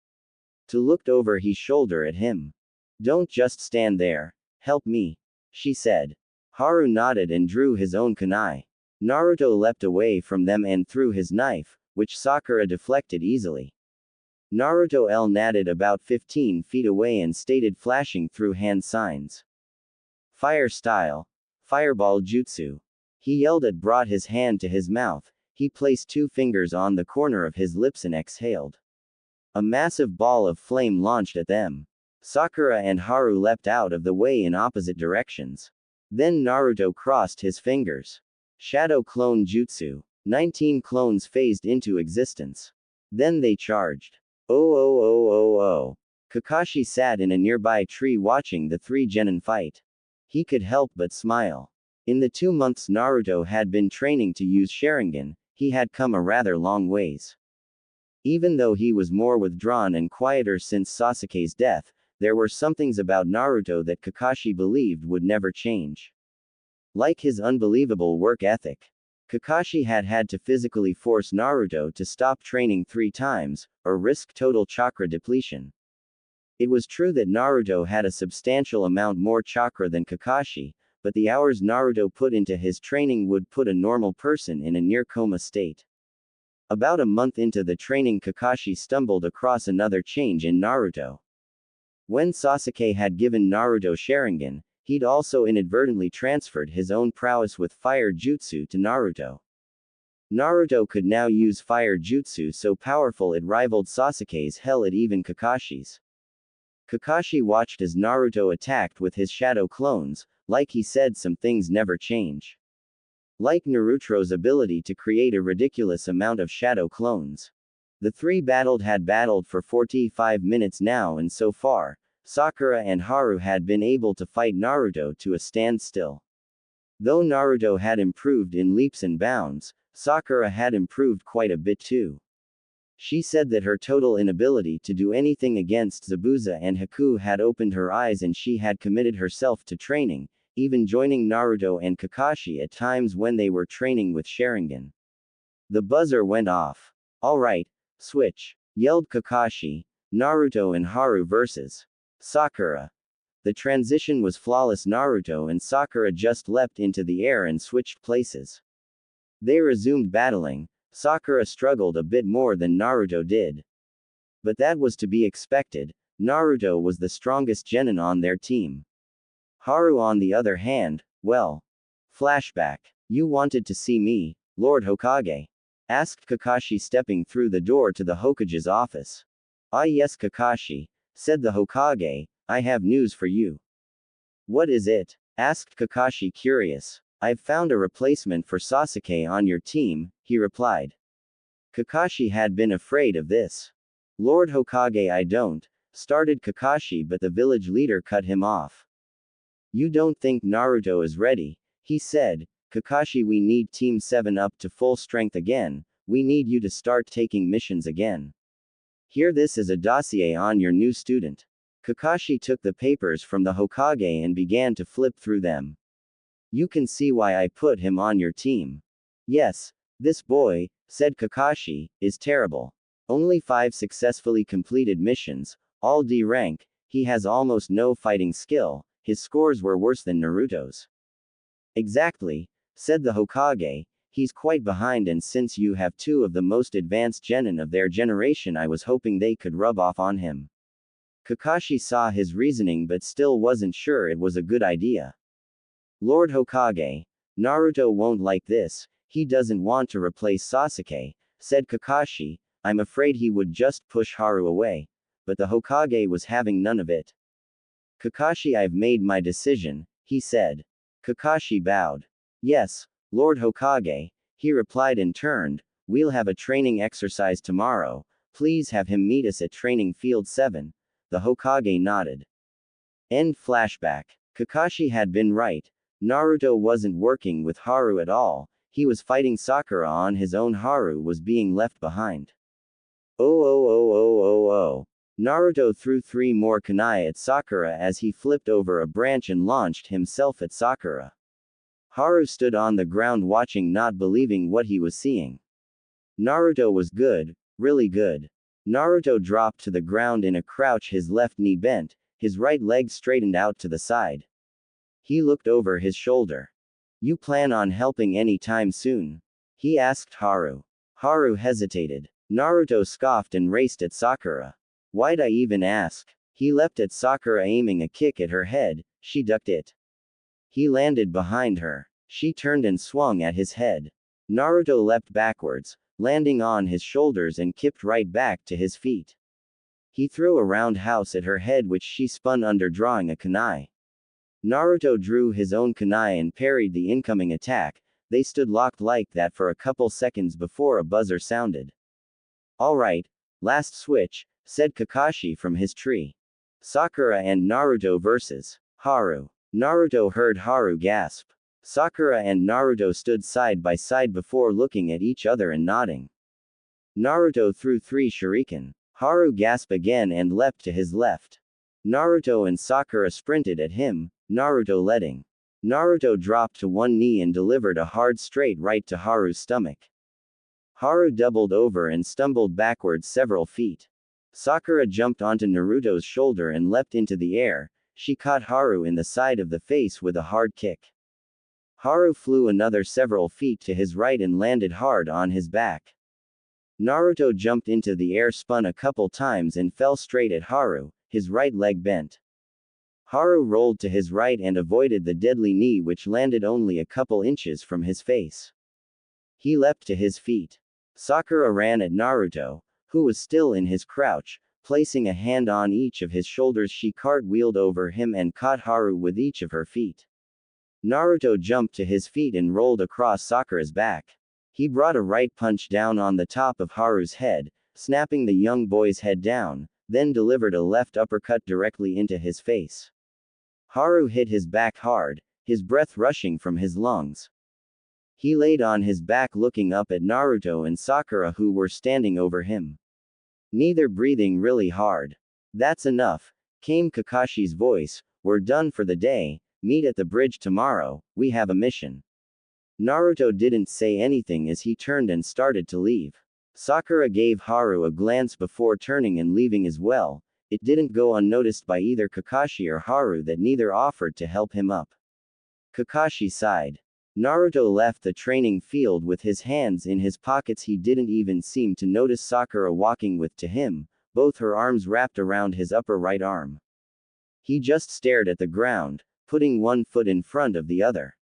To looked over his shoulder at him. Don't just stand there. Help me, she said. Haru nodded and drew his own kunai. Naruto leapt away from them and threw his knife, which Sakura deflected easily. Naruto nodded about 15 feet away and stated, flashing through hand signs. Fire style. Fireball jutsu. He yelled and brought his hand to his mouth. He placed 2 fingers on the corner of his lips and exhaled. A massive ball of flame launched at them. Sakura and Haru leapt out of the way in opposite directions. Then Naruto crossed his fingers. Shadow clone jutsu. 19 clones phased into existence. Then they charged. Oh. Kakashi sat in a nearby tree watching the 3 genin fight. He could help but smile. In the 2 months Naruto had been training to use Sharingan, he had come a rather long ways. Even though he was more withdrawn and quieter since Sasuke's death, there were some things about Naruto that Kakashi believed would never change. Like his unbelievable work ethic, Kakashi had had to physically force Naruto to stop training 3 times, or risk total chakra depletion. It was true that Naruto had a substantial amount more chakra than Kakashi, but the hours Naruto put into his training would put a normal person in a near-coma state. About a month into the training, Kakashi stumbled across another change in Naruto. When Sasuke had given Naruto Sharingan, he'd also inadvertently transferred his own prowess with fire jutsu to Naruto. Naruto could now use fire jutsu so powerful it rivaled Sasuke's, hell it even Kakashi's. Kakashi watched as Naruto attacked with his shadow clones, like he said some things never change. Like Naruto's ability to create a ridiculous amount of shadow clones. The three had battled for 45 minutes now, and so far, Sakura and Haru had been able to fight Naruto to a standstill. Though Naruto had improved in leaps and bounds, Sakura had improved quite a bit too. She said that her total inability to do anything against Zabuza and Haku had opened her eyes, and she had committed herself to training, even joining Naruto and Kakashi at times when they were training with Sharingan. The buzzer went off. "Alright, switch," yelled Kakashi. "Naruto and Haru versus Sakura." The transition was flawless. Naruto and Sakura just leapt into the air and switched places. They resumed battling. Sakura struggled a bit more than Naruto did. But that was to be expected. Naruto was the strongest genin on their team. Haru, on the other hand, well. Flashback. "You wanted to see me, Lord Hokage?" asked Kakashi, stepping through the door to the Hokage's office. "Ah yes, Kakashi," said the Hokage, "I have news for you." "What is it?" asked Kakashi, curious. "I've found a replacement for Sasuke on your team," he replied. Kakashi had been afraid of this. "Lord Hokage, I don't," started Kakashi, but the village leader cut him off. "You don't think Naruto is ready?" he said. "Kakashi, we need Team 7 up to full strength again. We need you to start taking missions again. Here, this is a dossier on your new student." Kakashi took the papers from the Hokage and began to flip through them. "You can see why I put him on your team." "Yes, this boy," said Kakashi, "is terrible. Only 5 successfully completed missions, all D rank, he has almost no fighting skill, his scores were worse than Naruto's." "Exactly," said the Hokage, "he's quite behind, and since you have 2 of the most advanced genin of their generation, I was hoping they could rub off on him." Kakashi saw his reasoning but still wasn't sure it was a good idea. "Lord Hokage, Naruto won't like this, he doesn't want to replace Sasuke," said Kakashi. "I'm afraid he would just push Haru away." But the Hokage was having none of it. "Kakashi, I've made my decision," he said. Kakashi bowed. "Yes, Lord Hokage," he replied and turned. "We'll have a training exercise tomorrow. Please have him meet us at Training Field 7. The Hokage nodded. End flashback. Kakashi had been right. Naruto wasn't working with Haru at all. He was fighting Sakura on his own. Haru was being left behind. Oh. Naruto threw 3 more kunai at Sakura as he flipped over a branch and launched himself at Sakura. Haru stood on the ground watching, not believing what he was seeing. Naruto was good, really good. Naruto dropped to the ground in a crouch, his left knee bent, his right leg straightened out to the side. He looked over his shoulder. "You plan on helping any time soon?" he asked Haru. Haru hesitated. Naruto scoffed and raced at Sakura. "Why'd I even ask?" He leapt at Sakura, aiming a kick at her head. She ducked it. He landed behind her. She turned and swung at his head. Naruto leapt backwards, landing on his shoulders, and kipped right back to his feet. He threw a roundhouse at her head, which she spun under, drawing a kunai. Naruto drew his own kunai and parried the incoming attack. They stood locked like that for a couple seconds before a buzzer sounded. "Alright, last switch," said Kakashi from his tree. "Sakura and Naruto versus Haru." Naruto heard Haru gasp. Sakura and Naruto stood side by side before looking at each other and nodding. Naruto threw 3 shuriken. Haru gasped again and leapt to his left. Naruto and Sakura sprinted at him, Naruto leading. Naruto dropped to one knee and delivered a hard straight right to Haru's stomach. Haru doubled over and stumbled backwards several feet. Sakura jumped onto Naruto's shoulder and leapt into the air. She caught Haru in the side of the face with a hard kick. Haru flew another several feet to his right and landed hard on his back. Naruto jumped into the air, spun a couple times and fell straight at Haru, his right leg bent. Haru rolled to his right and avoided the deadly knee which landed only a couple inches from his face. He leapt to his feet. Sakura ran at Naruto, who was still in his crouch. Placing a hand on each of his shoulders, she cartwheeled over him and caught Haru with each of her feet. Naruto jumped to his feet and rolled across Sakura's back. He brought a right punch down on the top of Haru's head, snapping the young boy's head down, then delivered a left uppercut directly into his face. Haru hit his back hard, his breath rushing from his lungs. He laid on his back looking up at Naruto and Sakura, who were standing over him. Neither breathing really hard. "That's enough," came Kakashi's voice. "We're done for the day, meet at the bridge tomorrow, we have a mission." Naruto didn't say anything as he turned and started to leave. Sakura gave Haru a glance before turning and leaving as well. It didn't go unnoticed by either Kakashi or Haru that neither offered to help him up. Kakashi sighed. Naruto left the training field with his hands in his pockets. He didn't even seem to notice Sakura walking with to him, both her arms wrapped around his upper right arm. He just stared at the ground, putting one foot in front of the other.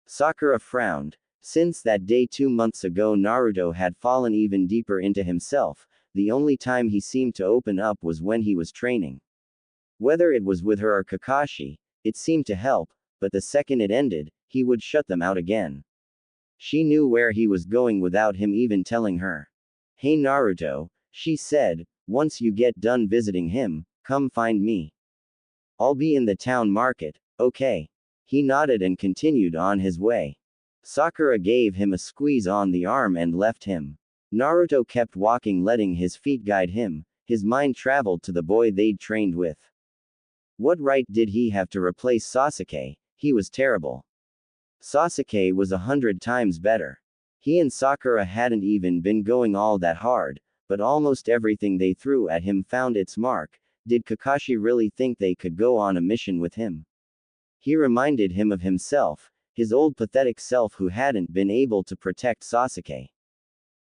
Sakura frowned. Since that day 2 months ago, Naruto had fallen even deeper into himself. The only time he seemed to open up was when he was training. Whether it was with her or Kakashi, it seemed to help, but the second it ended, he would shut them out again. She knew where he was going without him even telling her. "Hey Naruto," she said, "once you get done visiting him, come find me. I'll be in the town market, okay?" He nodded and continued on his way. Sakura gave him a squeeze on the arm and left him. Naruto kept walking, letting his feet guide him. His mind traveled to the boy they'd trained with. What right did he have to replace Sasuke? He was terrible. Sasuke was 100 times better. He and Sakura hadn't even been going all that hard, but almost everything they threw at him found its mark. Did Kakashi really think they could go on a mission with him? He reminded him of himself, his old pathetic self who hadn't been able to protect Sasuke.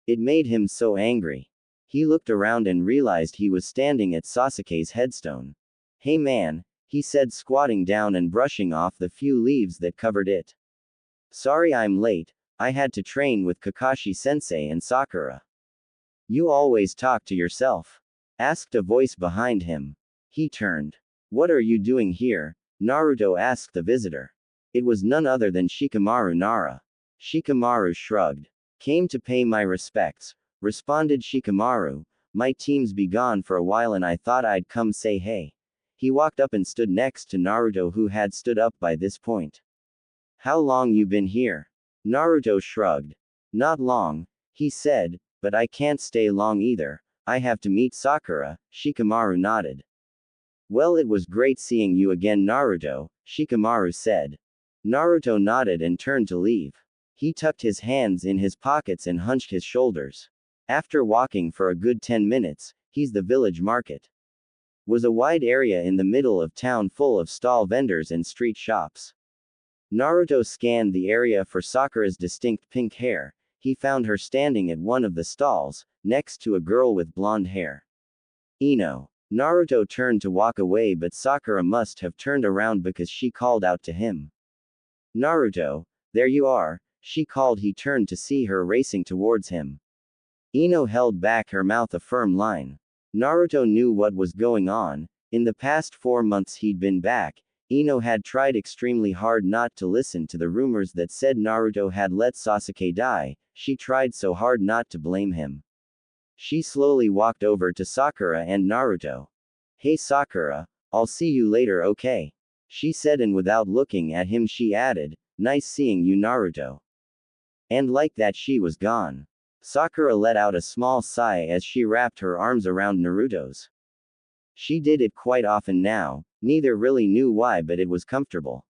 It made him so angry. He looked around and realized he was standing at Sasuke's headstone. "Hey man," he said, squatting down and brushing off the few leaves that covered it. "Sorry I'm late, I had to train with Kakashi-sensei and Sakura." "You always talk to yourself?" asked a voice behind him. He turned. "What are you doing here?" Naruto asked the visitor. It was none other than Shikamaru Nara. Shikamaru shrugged. "Came to pay my respects," responded Shikamaru. "My team's be gone for a while and I thought I'd come say hey." He walked up and stood next to Naruto, who had stood up by this point. "How long you been here?" Naruto shrugged. "Not long," he said, "but I can't stay long either. I have to meet Sakura." Shikamaru nodded. "Well, it was great seeing you again, Naruto," Shikamaru said. Naruto nodded and turned to leave. He tucked his hands in his pockets and hunched his shoulders. After walking for a good 10 minutes, he's the village market. Was a wide area in the middle of town full of stall vendors and street shops. Naruto scanned the area for Sakura's distinct pink hair. He found her standing at one of the stalls, next to a girl with blonde hair. "Ino." Naruto turned to walk away, but Sakura must have turned around because she called out to him. "Naruto, there you are," she called. He turned to see her racing towards him. Ino held back her mouth a firm line. Naruto knew what was going on. In the past 4 months he'd been back, Ino had tried extremely hard not to listen to the rumors that said Naruto had let Sasuke die. She tried so hard not to blame him. She slowly walked over to Sakura and Naruto. "Hey Sakura, I'll see you later, okay?" she said, and without looking at him she added, "Nice seeing you, Naruto." And like that she was gone. Sakura let out a small sigh as she wrapped her arms around Naruto's. She did it quite often now, neither really knew why, but it was comfortable.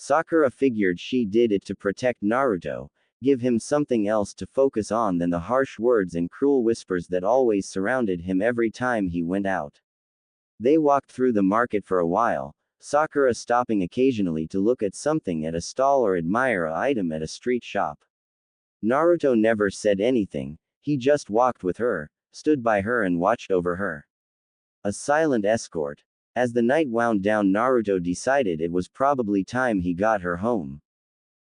Sakura figured she did it to protect Naruto, give him something else to focus on than the harsh words and cruel whispers that always surrounded him every time he went out. They walked through the market for a while, Sakura stopping occasionally to look at something at a stall or admire an item at a street shop. Naruto never said anything, he just walked with her, stood by her and watched over her. A silent escort. As the night wound down, Naruto decided it was probably time he got her home.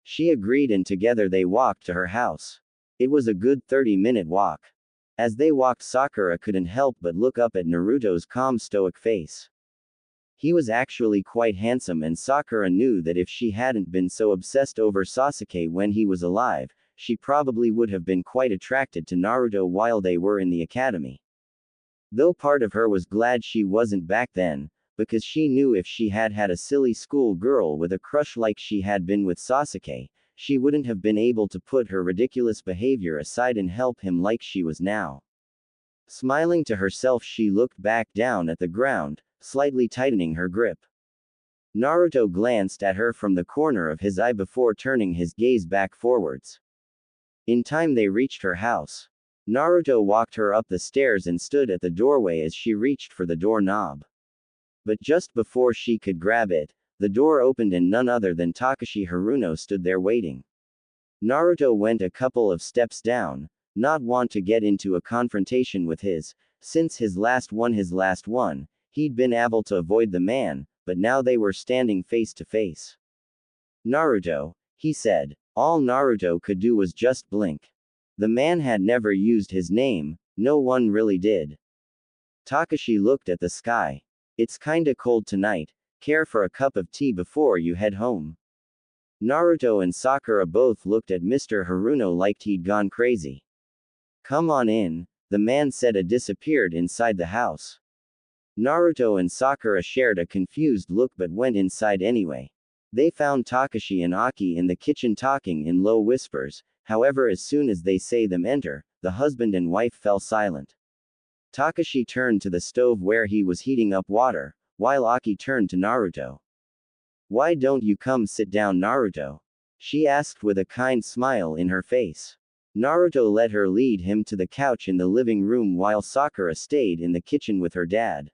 She agreed and together they walked to her house. It was a good 30-minute walk. As they walked, Sakura couldn't help but look up at Naruto's calm stoic face. He was actually quite handsome, and Sakura knew that if she hadn't been so obsessed over Sasuke when he was alive, she probably would have been quite attracted to Naruto while they were in the academy. Though part of her was glad she wasn't back then, because she knew if she had had a silly school girl with a crush like she had been with Sasuke, she wouldn't have been able to put her ridiculous behavior aside and help him like she was now. Smiling to herself, she looked back down at the ground, slightly tightening her grip. Naruto glanced at her from the corner of his eye before turning his gaze back forwards. In time they reached her house. Naruto walked her up the stairs and stood at the doorway as she reached for the doorknob. But just before she could grab it, the door opened and none other than Takashi Haruno stood there waiting. Naruto went a couple of steps down, not want to get into a confrontation with since his last one, he'd been able to avoid the man, but now they were standing face to face. Naruto, he said. All Naruto could do was just blink. The man had never used his name, no one really did. Takashi looked at the sky. It's kinda cold tonight, care for a cup of tea before you head home? Naruto and Sakura both looked at Mr. Haruno like he'd gone crazy. Come on in, the man said and disappeared inside the house. Naruto and Sakura shared a confused look but went inside anyway. They found Takashi and Aki in the kitchen talking in low whispers, however as soon as they say them enter, the husband and wife fell silent. Takashi turned to the stove where he was heating up water, while Aki turned to Naruto. Why don't you come sit down, Naruto? She asked with a kind smile in her face. Naruto let her lead him to the couch in the living room while Sakura stayed in the kitchen with her dad.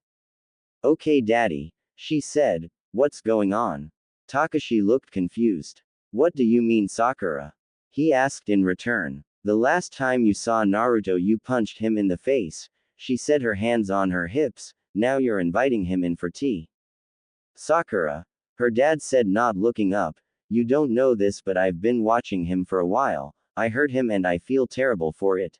Okay daddy, she said, what's going on? Takashi looked confused. What do you mean, Sakura? He asked in return. The last time you saw Naruto you punched him in the face, she said, her hands on her hips. Now you're inviting him in for tea. Sakura, her dad said, not looking up, you don't know this but I've been watching him for a while, I hurt him and I feel terrible for it.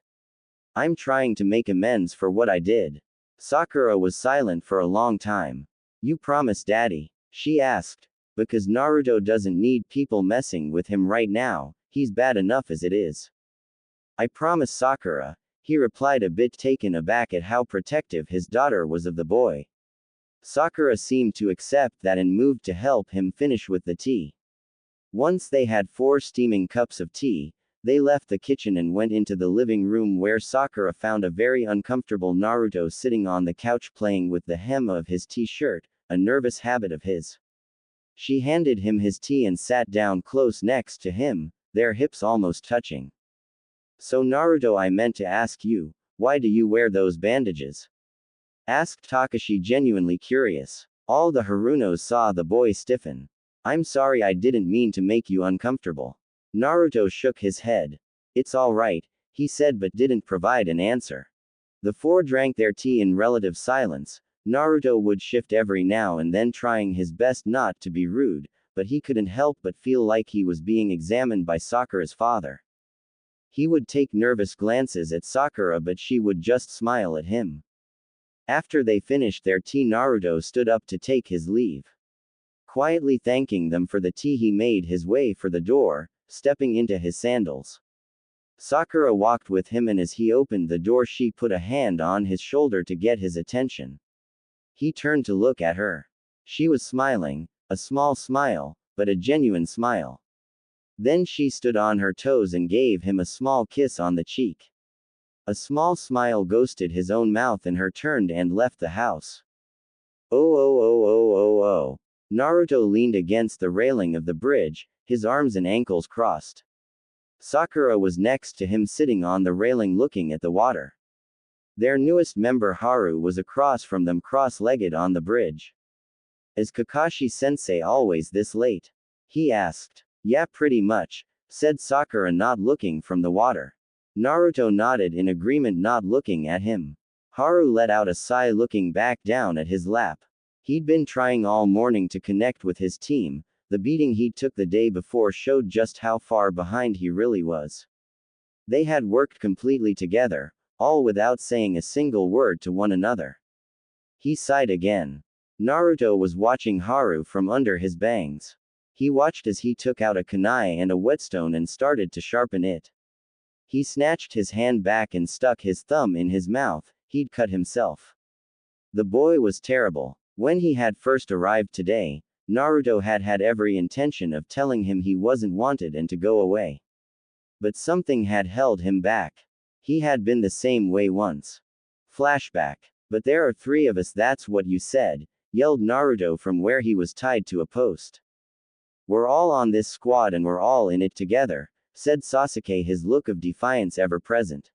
I'm trying to make amends for what I did. Sakura was silent for a long time. You promise daddy? She asked. Because Naruto doesn't need people messing with him right now, he's bad enough as it is. I promise, Sakura, he replied, a bit taken aback at how protective his daughter was of the boy. Sakura seemed to accept that and moved to help him finish with the tea. Once they had 4 steaming cups of tea, they left the kitchen and went into the living room where Sakura found a very uncomfortable Naruto sitting on the couch playing with the hem of his t-shirt, a nervous habit of his. She handed him his tea and sat down close next to him, their hips almost touching. So Naruto, I meant to ask you, why do you wear those bandages? Asked Takashi, genuinely curious. All the Harunos saw the boy stiffen. I'm sorry, I didn't mean to make you uncomfortable. Naruto shook his head. It's all right, he said, but didn't provide an answer. The 4 drank their tea in relative silence. Naruto would shift every now and then, trying his best not to be rude, but he couldn't help but feel like he was being examined by Sakura's father. He would take nervous glances at Sakura, but she would just smile at him. After they finished their tea, Naruto stood up to take his leave. Quietly thanking them for the tea, he made his way for the door, stepping into his sandals. Sakura walked with him, and as he opened the door, she put a hand on his shoulder to get his attention. He turned to look at her. She was smiling, a small smile, but a genuine smile. Then she stood on her toes and gave him a small kiss on the cheek. A small smile ghosted his own mouth, and her turned and left the house. Oh oh oh oh oh oh. Naruto leaned against the railing of the bridge, his arms and ankles crossed. Sakura was next to him sitting on the railing looking at the water. Their newest member Haru was across from them cross-legged on the bridge. Is Kakashi-sensei always this late? He asked. Yeah, pretty much, said Sakura not looking from the water. Naruto nodded in agreement not looking at him. Haru let out a sigh looking back down at his lap. He'd been trying all morning to connect with his team. The beating he took the day before showed just how far behind he really was. They had worked completely together, all without saying a single word to one another. He sighed again. Naruto was watching Haru from under his bangs. He watched as he took out a kunai and a whetstone and started to sharpen it. He snatched his hand back and stuck his thumb in his mouth. He'd cut himself. The boy was terrible. When he had first arrived today, Naruto had had every intention of telling him he wasn't wanted and to go away. But something had held him back. He had been the same way once. Flashback. But there are three of us, that's what you said, yelled Naruto from where he was tied to a post. We're all on this squad and we're all in it together, said Sasuke, his look of defiance ever present.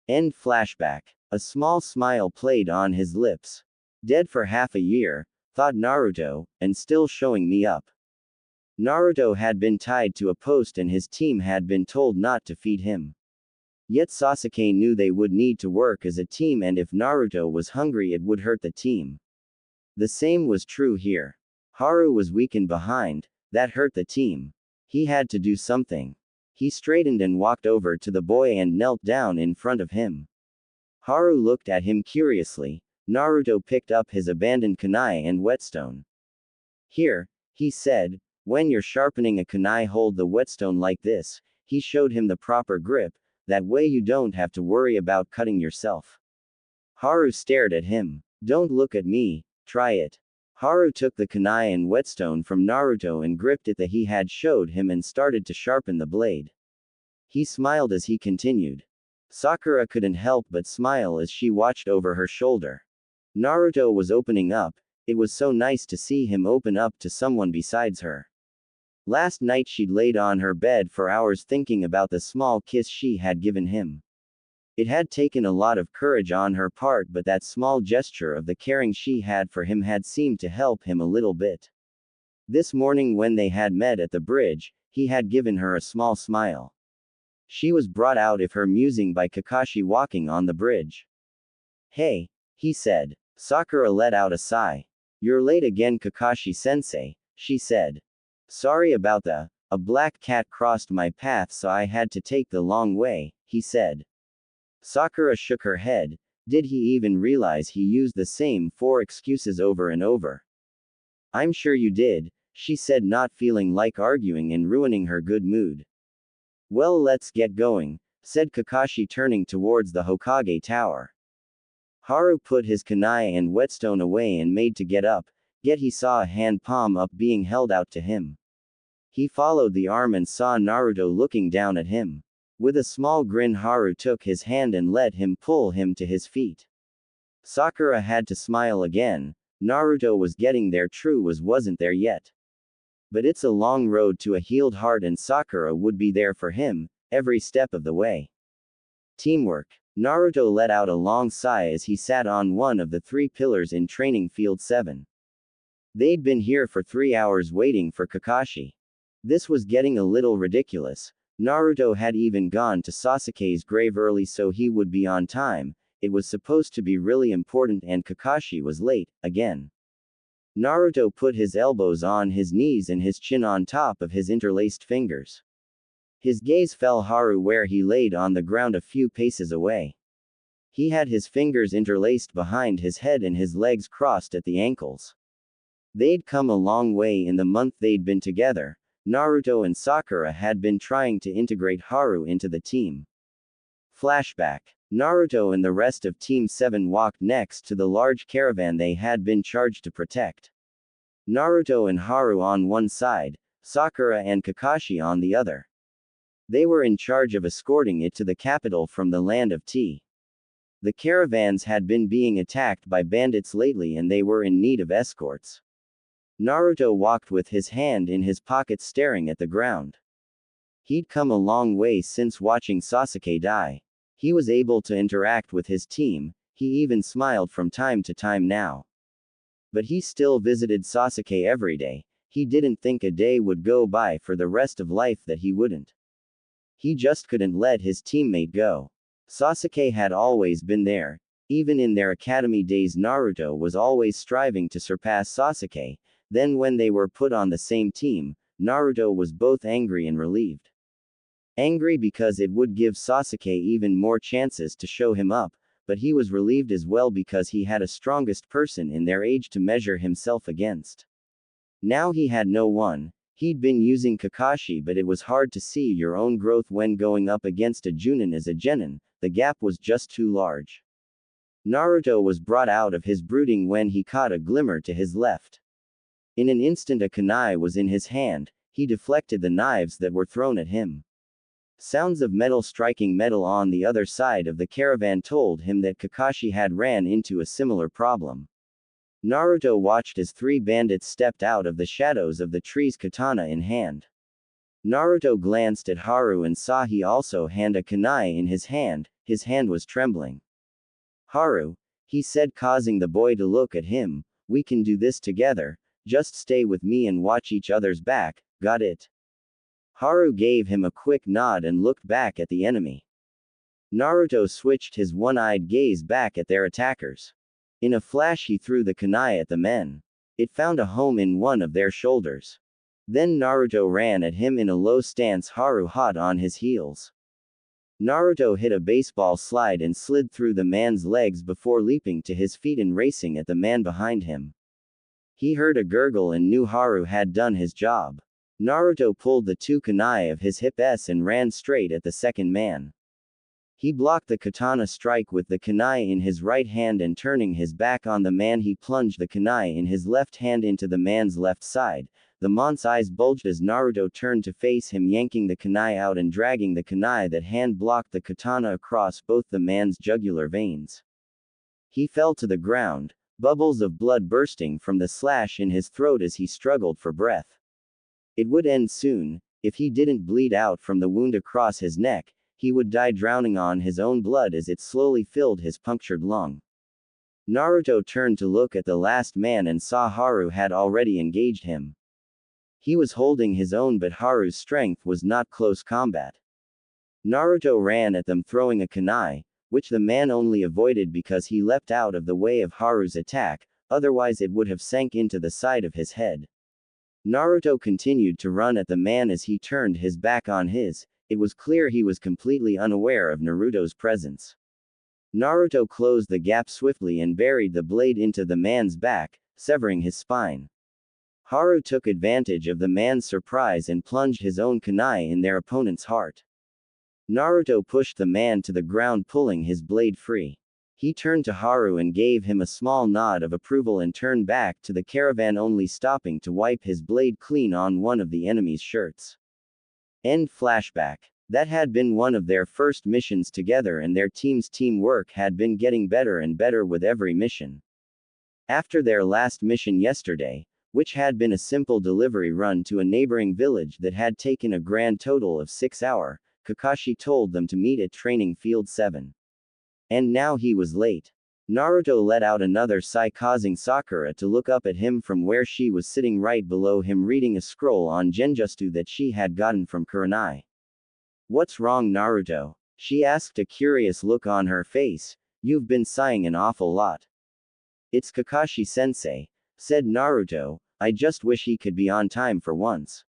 End flashback. A small smile played on his lips. Dead for half a year, thought Naruto, and still showing me up. Naruto had been tied to a post and his team had been told not to feed him. Yet Sasuke knew they would need to work as a team, and if Naruto was hungry it would hurt the team. The same was true here. Haru was weakened behind, that hurt the team. He had to do something. He straightened and walked over to the boy and knelt down in front of him. Haru looked at him curiously. Naruto picked up his abandoned kunai and whetstone. Here, he said, when you're sharpening a kunai, hold the whetstone like this. He showed him the proper grip, that way you don't have to worry about cutting yourself. Haru stared at him. Don't look at me, try it. Haru took the kunai and whetstone from Naruto and gripped it that he had showed him and started to sharpen the blade. He smiled as he continued. Sakura couldn't help but smile as she watched over her shoulder. Naruto was opening up. It was so nice to see him open up to someone besides her. Last night she'd laid on her bed for hours thinking about the small kiss she had given him. It had taken a lot of courage on her part, but that small gesture of the caring she had for him had seemed to help him a little bit. This morning when they had met at the bridge, he had given her a small smile. She was brought out of her musing by Kakashi walking on the bridge. Hey, he said. Sakura let out a sigh. You're late again, Kakashi-sensei, she said. Sorry about the. A black cat crossed my path so I had to take the long way, he said. Sakura shook her head. Did he even realize he used the same 4 excuses over and over? I'm sure you did, she said, not feeling like arguing and ruining her good mood. Well, let's get going, said Kakashi, turning towards the Hokage tower. Haru put his kunai and whetstone away and made to get up, yet he saw a hand palm up being held out to him. He followed the arm and saw Naruto looking down at him. With a small grin, Haru took his hand and let him pull him to his feet. Sakura had to smile again. Naruto was getting there, true wasn't there yet. But it's a long road to a healed heart and Sakura would be there for him, every step of the way. Teamwork. Naruto let out a long sigh as he sat on one of the 3 pillars in Training Field 7. They'd been here for 3 hours waiting for Kakashi. This was getting a little ridiculous. Naruto had even gone to Sasuke's grave early so he would be on time. It was supposed to be really important and Kakashi was late, again. Naruto put his elbows on his knees and his chin on top of his interlaced fingers. His gaze fell Haru where he laid on the ground a few paces away. He had his fingers interlaced behind his head and his legs crossed at the ankles. They'd come a long way in the month they'd been together. Naruto and Sakura had been trying to integrate Haru into the team. Flashback. Naruto and the rest of Team 7 walked next to the large caravan they had been charged to protect. Naruto and Haru on one side, Sakura and Kakashi on the other. They were in charge of escorting it to the capital from the land of tea. The caravans had been being attacked by bandits lately and they were in need of escorts. Naruto walked with his hand in his pocket staring at the ground. He'd come a long way since watching Sasuke die. He was able to interact with his team, he even smiled from time to time now. But he still visited Sasuke every day. He didn't think a day would go by for the rest of life that he wouldn't. He just couldn't let his teammate go. Sasuke had always been there. Even in their academy days, Naruto was always striving to surpass Sasuke. Then when they were put on the same team, Naruto was both angry and relieved. Angry because it would give Sasuke even more chances to show him up, but he was relieved as well because he had a strongest person in their age to measure himself against. Now he had no one. He'd been using Kakashi, but it was hard to see your own growth when going up against a Chunin as a genin. The gap was just too large. Naruto was brought out of his brooding when he caught a glimmer to his left. In an instant a kunai was in his hand. He deflected the knives that were thrown at him. Sounds of metal striking metal on the other side of the caravan told him that Kakashi had ran into a similar problem. Naruto watched as 3 bandits stepped out of the shadows of the trees, katana in hand. Naruto glanced at Haru and saw he also had a kunai in his hand was trembling. Haru, he said, causing the boy to look at him, we can do this together, just stay with me and watch each other's back, got it? Haru gave him a quick nod and looked back at the enemy. Naruto switched his one-eyed gaze back at their attackers. In a flash he threw the kunai at the men. It found a home in one of their shoulders. Then Naruto ran at him in a low stance, Haru hot on his heels. Naruto hit a baseball slide and slid through the man's legs before leaping to his feet and racing at the man behind him. He heard a gurgle and knew Haru had done his job. Naruto pulled the 2 kunai of his hips and ran straight at the second man. He blocked the katana strike with the kunai in his right hand and turning his back on the man he plunged the kunai in his left hand into the man's left side. The man's eyes bulged as Naruto turned to face him, yanking the kunai out and dragging the kunai that hand blocked the katana across both the man's jugular veins. He fell to the ground, bubbles of blood bursting from the slash in his throat as he struggled for breath. It would end soon. If he didn't bleed out from the wound across his neck, he would die drowning on his own blood as it slowly filled his punctured lung. Naruto turned to look at the last man and saw Haru had already engaged him. He was holding his own, but Haru's strength was not close combat. Naruto ran at them throwing a kunai, which the man only avoided because he leapt out of the way of Haru's attack, otherwise it would have sank into the side of his head. Naruto continued to run at the man as he turned his back on his. It was clear he was completely unaware of Naruto's presence. Naruto closed the gap swiftly and buried the blade into the man's back, severing his spine. Haru took advantage of the man's surprise and plunged his own kunai in their opponent's heart. Naruto pushed the man to the ground, pulling his blade free. He turned to Haru and gave him a small nod of approval and turned back to the caravan, only stopping to wipe his blade clean on one of the enemy's shirts. End flashback. That had been one of their first missions together, and their team's teamwork had been getting better and better with every mission. After their last mission yesterday, which had been a simple delivery run to a neighboring village that had taken a grand total of 6 hours, Kakashi told them to meet at Training Field 7. And now he was late. Naruto let out another sigh, causing Sakura to look up at him from where she was sitting right below him, reading a scroll on Genjutsu that she had gotten from Kurenai. What's wrong, Naruto? She asked, a curious look on her face. You've been sighing an awful lot. It's Kakashi-sensei, said Naruto. I just wish he could be on time for once.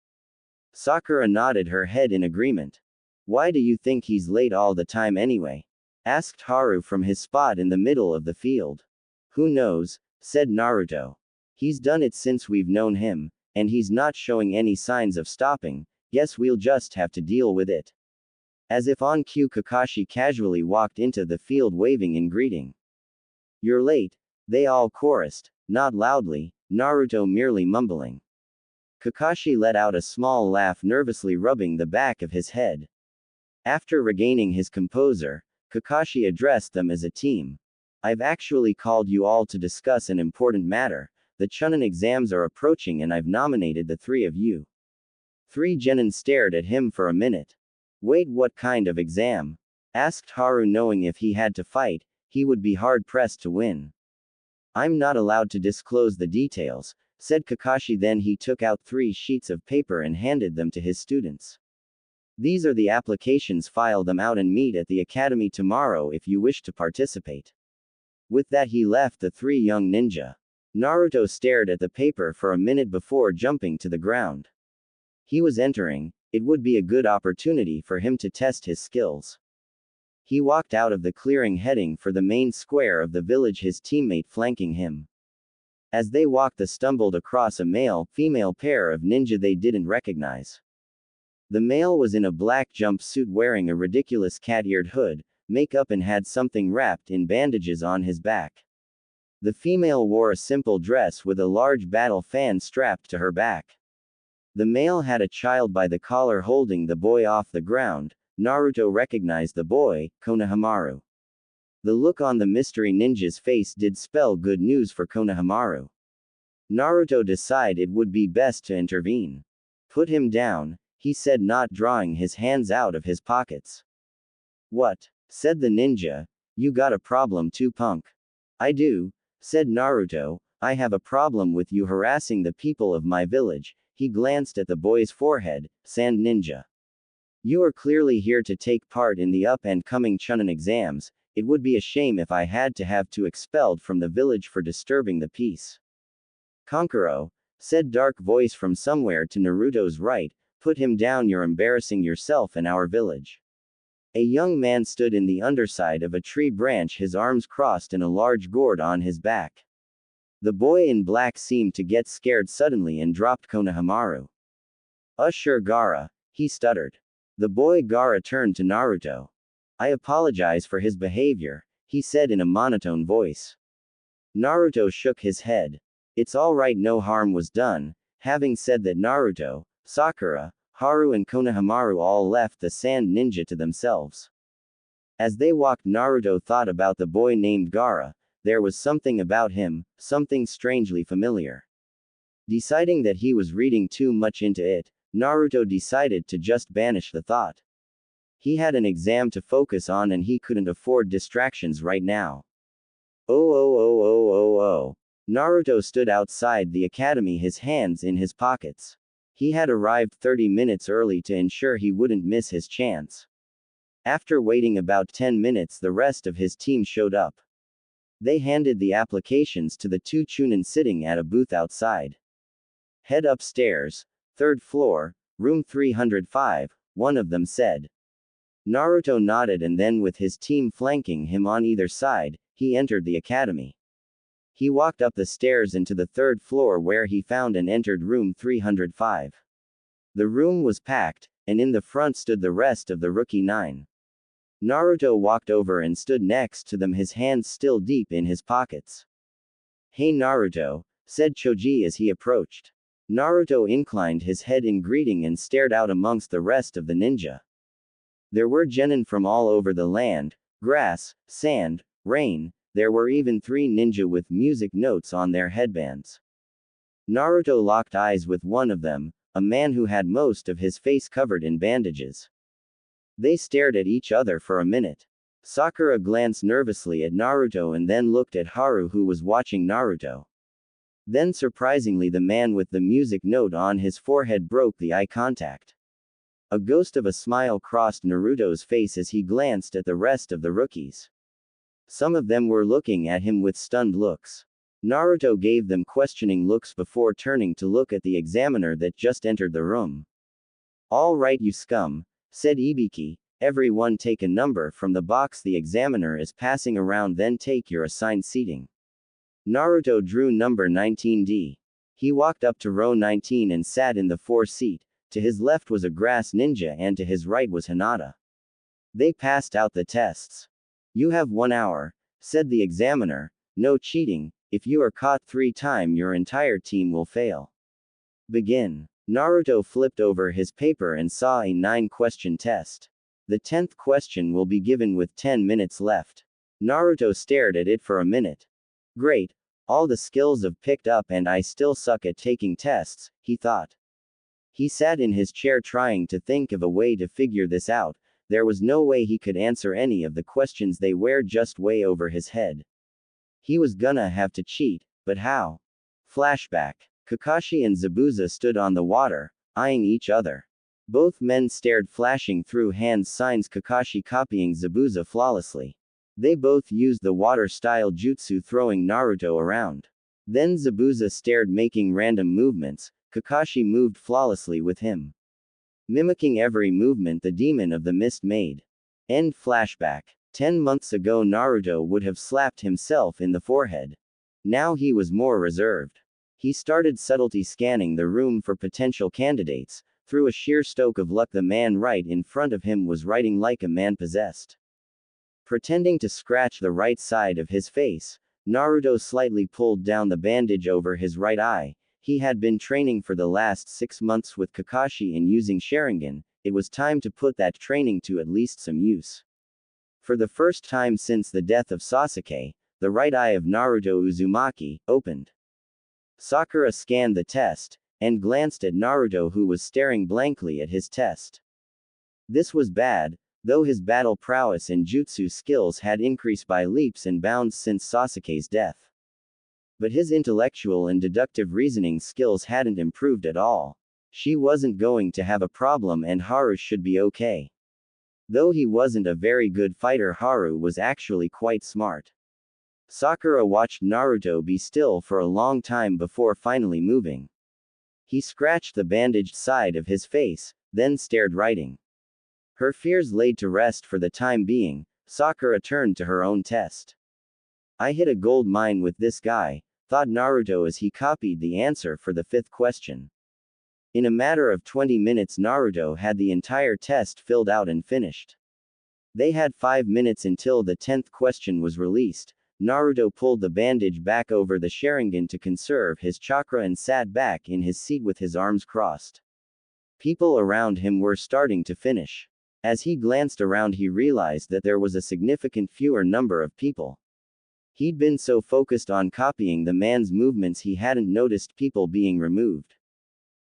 Sakura nodded her head in agreement. Why do you think he's late all the time anyway? Asked Haru from his spot in the middle of the field. Who knows, said Naruto. He's done it since we've known him, and he's not showing any signs of stopping. Guess we'll just have to deal with it. As if on cue, Kakashi casually walked into the field waving in greeting. You're late, they all chorused, not loudly, Naruto merely mumbling. Kakashi let out a small laugh, nervously rubbing the back of his head. After regaining his composure, Kakashi addressed them as a team. I've actually called you all to discuss an important matter. the Chunin exams are approaching and I've nominated the three of you. Three genin stared at him for a minute. Wait, what kind of exam? Asked Haru, knowing if he had to fight, he would be hard-pressed to win. I'm not allowed to disclose the details, said Kakashi. Then he took out 3 sheets of paper and handed them to his students. These are the applications, file them out and meet at the academy tomorrow if you wish to participate. With that he left the 3 young ninja. Naruto stared at the paper for a minute before jumping to the ground. He was entering, it would be a good opportunity for him to test his skills. He walked out of the clearing heading for the main square of the village, his teammate flanking him. As they walked, they stumbled across a male-female pair of ninja they didn't recognize. The male was in a black jumpsuit wearing a ridiculous cat-eared hood, makeup, and had something wrapped in bandages on his back. The female wore a simple dress with a large battle fan strapped to her back. The male had a child by the collar holding the boy off the ground. Naruto recognized the boy, Konohamaru. The look on the mystery ninja's face did spell good news for Konohamaru. Naruto decided it would be best to intervene. Put him down, he said, not drawing his hands out of his pockets. What? Said the ninja. You got a problem too, punk. I do, said Naruto. I have a problem with you harassing the people of my village. He glanced at the boy's forehead. Sand ninja. You are clearly here to take part in the up-and-coming Chunin exams. It would be a shame if I had to have you expelled from the village for disturbing the peace. Kankuro, said dark voice from somewhere to Naruto's right. Put him down, you're embarrassing yourself and our village. A young man stood in the underside of a tree branch, his arms crossed and a large gourd on his back. The boy in black seemed to get scared suddenly and dropped Konohamaru. Sure, Gaara, he stuttered. The boy Gaara turned to Naruto. I apologize for his behavior, he said in a monotone voice. Naruto shook his head. It's all right, no harm was done. Having said that, Naruto, Sakura, Haru and Konohamaru all left the sand ninja to themselves. As they walked, Naruto thought about the boy named Gaara. There was something about him, something strangely familiar. Deciding that he was reading too much into it, Naruto decided to just banish the thought. He had an exam to focus on and he couldn't afford distractions right now. Oh. Naruto stood outside the academy, his hands in his pockets. He had arrived 30 minutes early to ensure he wouldn't miss his chance. After waiting about 10 minutes, the rest of his team showed up. They handed the applications to the 2 Chunin sitting at a booth outside. Head upstairs, 3rd floor, room 305, one of them said. Naruto nodded, and then, with his team flanking him on either side, he entered the academy. He walked up the stairs into the 3rd floor where he found and entered room 305. The room was packed, and in the front stood the rest of the rookie 9. Naruto walked over and stood next to them, his hands still deep in his pockets. Hey Naruto, said Choji as he approached. Naruto inclined his head in greeting and stared out amongst the rest of the ninja. There were genin from all over the land, grass, sand, rain. There were even 3 ninja with music notes on their headbands. Naruto locked eyes with one of them, a man who had most of his face covered in bandages. They stared at each other for a minute. Sakura glanced nervously at Naruto and then looked at Haru, who was watching Naruto. Then surprisingly, the man with the music note on his forehead broke the eye contact. A ghost of a smile crossed Naruto's face as he glanced at the rest of the rookies. Some of them were looking at him with stunned looks. Naruto gave them questioning looks before turning to look at the examiner that just entered the room. All right, you scum, said Ibiki. Everyone take a number from the box the examiner is passing around, then take your assigned seating. Naruto drew number 19D. He walked up to row 19 and sat in the 4 seat. To his left was a grass ninja and to his right was Hinata. They passed out the tests. You have 1 hour, said the examiner. No cheating. If you are caught 3 times, your entire team will fail. Begin. Naruto flipped over his paper and saw a 9-question test. The 10th question will be given with 10 minutes left. Naruto stared at it for a minute. Great. All the skills I've picked up and I still suck at taking tests, he thought. He sat in his chair trying to think of a way to figure this out. There was no way he could answer any of the questions, they were just way over his head. He was gonna have to cheat, but how? Flashback. Kakashi and Zabuza stood on the water, eyeing each other. Both men stared, flashing through hand signs, Kakashi copying Zabuza flawlessly. They both used the water-style jutsu, throwing Naruto around. Then Zabuza stared, making random movements. Kakashi moved flawlessly with him, mimicking every movement the demon of the mist made. End flashback. 10 months ago Naruto would have slapped himself in the forehead. Now he was more reserved. He started subtlety scanning the room for potential candidates. Through a sheer stroke of luck, the man right in front of him was writing like a man possessed. Pretending to scratch the right side of his face, Naruto slightly pulled down the bandage over his right eye. He had been training for the last 6 months with Kakashi in using Sharingan. It was time to put that training to at least some use. For the first time since the death of Sasuke, the right eye of Naruto Uzumaki opened. Sakura scanned the test, and glanced at Naruto, who was staring blankly at his test. This was bad, though his battle prowess and jutsu skills had increased by leaps and bounds since Sasuke's death. But his intellectual and deductive reasoning skills hadn't improved at all. She wasn't going to have a problem and Haru should be okay. Though he wasn't a very good fighter, Haru was actually quite smart. Sakura watched Naruto be still for a long time before finally moving. He scratched the bandaged side of his face, then stared, writing. Her fears laid to rest for the time being, Sakura turned to her own test. I hit a gold mine with this guy, thought Naruto as he copied the answer for the 5th question. In a matter of 20 minutes Naruto had the entire test filled out and finished. They had 5 minutes until the 10th question was released. Naruto pulled the bandage back over the Sharingan to conserve his chakra and sat back in his seat with his arms crossed. People around him were starting to finish. As he glanced around he realized that there was a significant fewer number of people. He'd been so focused on copying the man's movements he hadn't noticed people being removed.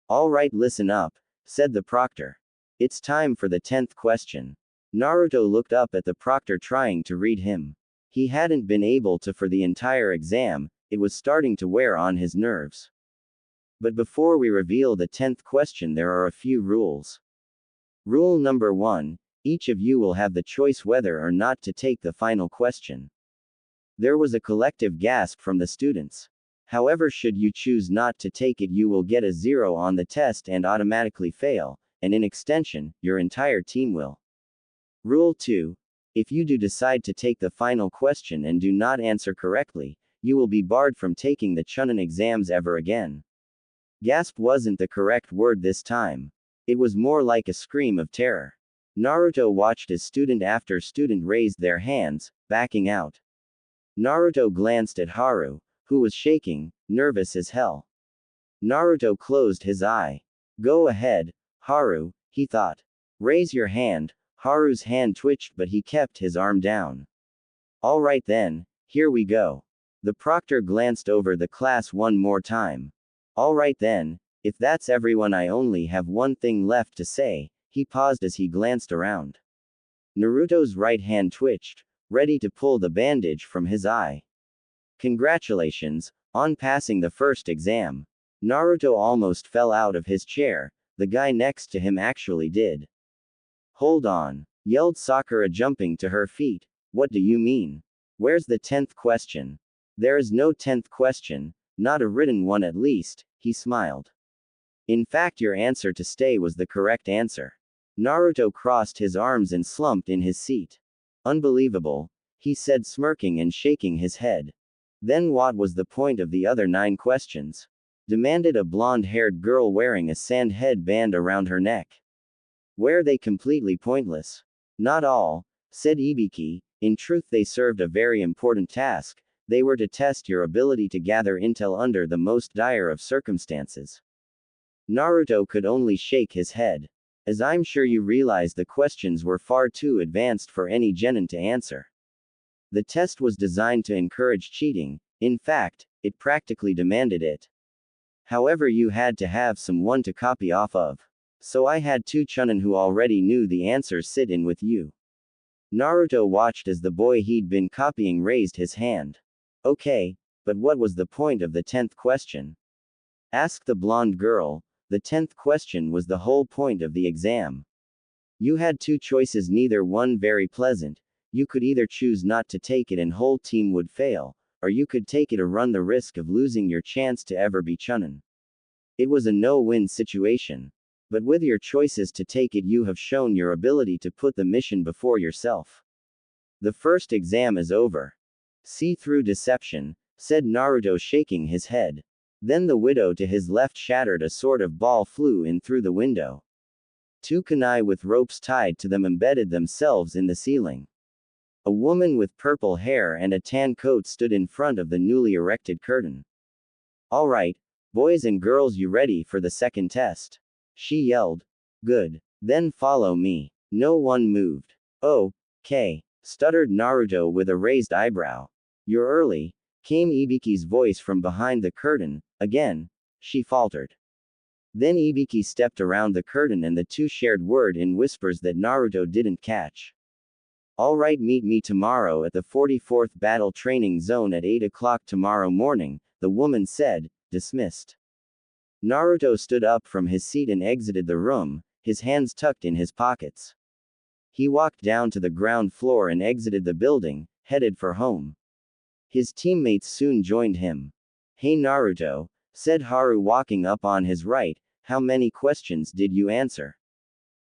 All right, listen up, said the proctor. It's time for the 10th question. Naruto looked up at the proctor, trying to read him. He hadn't been able to for the entire exam. It was starting to wear on his nerves. But before we reveal the 10th question, there are a few rules. Rule number 1, each of you will have the choice whether or not to take the final question. There was a collective gasp from the students. However, should you choose not to take it, you will get a 0 on the test and automatically fail, and in extension, your entire team will. Rule 2. If you do decide to take the final question and do not answer correctly, you will be barred from taking the Chunin exams ever again. Gasp wasn't the correct word this time. It was more like a scream of terror. Naruto watched as student after student raised their hands, backing out. Naruto glanced at Haru, who was shaking, nervous as hell. Naruto closed his eye. Go ahead, Haru, he thought. Raise your hand. Haru's hand twitched but he kept his arm down. All right then, here we go. The proctor glanced over the class one more time. All right then, if that's everyone, I only have one thing left to say. He paused as he glanced around. Naruto's right hand twitched, ready to pull the bandage from his eye. Congratulations on passing the first exam. Naruto almost fell out of his chair. The guy next to him actually did. Hold on, yelled Sakura, jumping to her feet. What do you mean? Where's the 10th question? There is no 10th question, not a written one at least, he smiled. In fact, your answer to stay was the correct answer. Naruto crossed his arms and slumped in his seat. Unbelievable, he said, smirking and shaking his head. Then what was the point of the other 9 questions? Demanded a blonde-haired girl wearing a sand headband around her neck. Were they completely pointless? Not all, said Ibiki. In truth, they served a very important task. They were to test your ability to gather intel under the most dire of circumstances. Naruto could only shake his head. As I'm sure you realize, the questions were far too advanced for any genin to answer. The test was designed to encourage cheating. In fact, it practically demanded it. However, you had to have someone to copy off of. So I had two Chunin who already knew the answers sit in with you. Naruto watched as the boy he'd been copying raised his hand. Okay, but what was the point of the 10th question? Asked the blonde girl. The 10th question was the whole point of the exam. You had two choices, neither one very pleasant. You could either choose not to take it and whole team would fail, or you could take it or run the risk of losing your chance to ever be Chunin. It was a no-win situation. But with your choices to take it, you have shown your ability to put the mission before yourself. The first exam is over. See through deception, said Naruto, shaking his head. Then the widow to his left shattered. A sort of ball flew in through the window. Two kunai with ropes tied to them embedded themselves in the ceiling. A woman with purple hair and a tan coat stood in front of the newly erected curtain. All right, boys and girls, you ready for the second test? She yelled. Good. Then follow me. No one moved. Oh, okay, stuttered Naruto with a raised eyebrow. You're early, came Ibiki's voice from behind the curtain. Again, she faltered. Then Ibiki stepped around the curtain and the two shared word in whispers that Naruto didn't catch. All right, meet me tomorrow at the 44th Battle Training Zone at 8 o'clock tomorrow morning, the woman said, dismissed. Naruto stood up from his seat and exited the room, his hands tucked in his pockets. He walked down to the ground floor and exited the building, headed for home. His teammates soon joined him. Hey Naruto, said Haru walking up on his right, how many questions did you answer?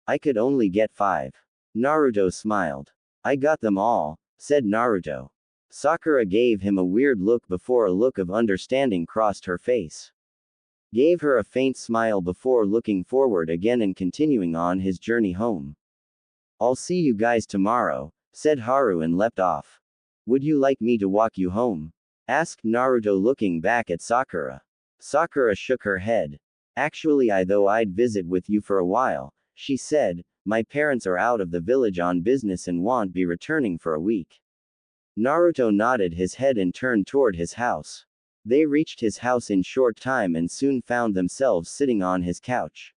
I could only get 5. Naruto smiled. I got them all, said Naruto. Sakura gave him a weird look before a look of understanding crossed her face. Gave her a faint smile before looking forward again and continuing on his journey home. I'll see you guys tomorrow, said Haru and leapt off. Would you like me to walk you home? Asked Naruto looking back at Sakura. Sakura shook her head. Actually, I'd visit with you for a while, she said. My parents are out of the village on business and won't be returning for a week. Naruto nodded his head and turned toward his house. They reached his house in short time and soon found themselves sitting on his couch.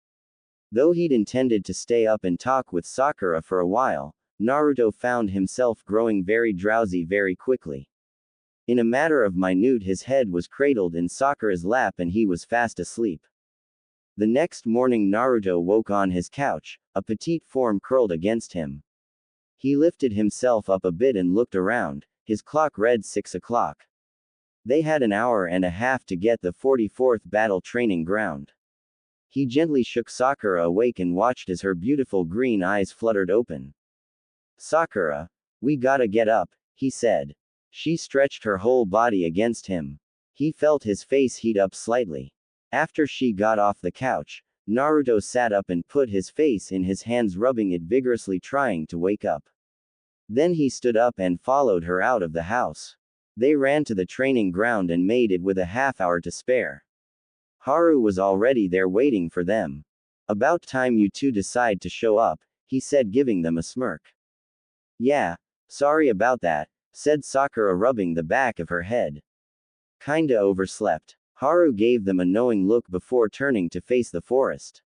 Though he'd intended to stay up and talk with Sakura for a while, Naruto found himself growing very drowsy very quickly. In a matter of minute, his head was cradled in Sakura's lap and he was fast asleep. The next morning Naruto woke on his couch, a petite form curled against him. He lifted himself up a bit and looked around, his clock read 6 o'clock. They had an hour and a half to get the 44th battle training ground. He gently shook Sakura awake and watched as her beautiful green eyes fluttered open. Sakura, we gotta get up, he said. She stretched her whole body against him. He felt his face heat up slightly. After she got off the couch, Naruto sat up and put his face in his hands, rubbing it vigorously, trying to wake up. Then he stood up and followed her out of the house. They ran to the training ground and made it with a half-hour to spare. Haru was already there waiting for them. About time you two decide to show up, he said, giving them a smirk. Yeah, sorry about that, said Sakura, rubbing the back of her head. Kinda overslept. Haru gave them a knowing look before turning to face the forest.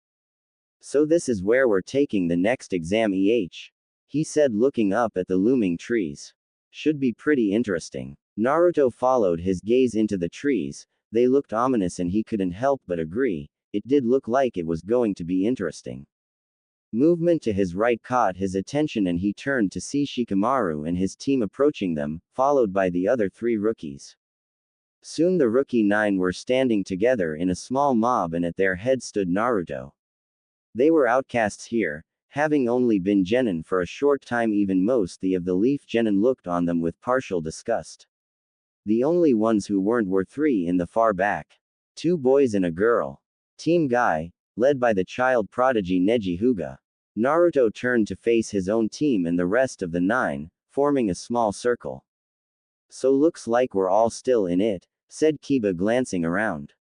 So this is where we're taking the next exam, he said, looking up at the looming trees. Should be pretty interesting. Naruto followed his gaze into the trees. They looked ominous and he couldn't help but agree, it did look like it was going to be interesting. Movement to his right caught his attention and he turned to see Shikamaru and his team approaching them, followed by the other 3 rookies. Soon the rookie 9 were standing together in a small mob and at their head stood Naruto. They were outcasts here, having only been genin for a short time. Even most of the leaf genin looked on them with partial disgust. The only ones who weren't were 3 in the far back. 2 boys and a girl. Team Guy, led by the child prodigy Neji Hyuga. Naruto turned to face his own team and the rest of the 9, forming a small circle. So looks like we're all still in it, said Kiba, glancing around.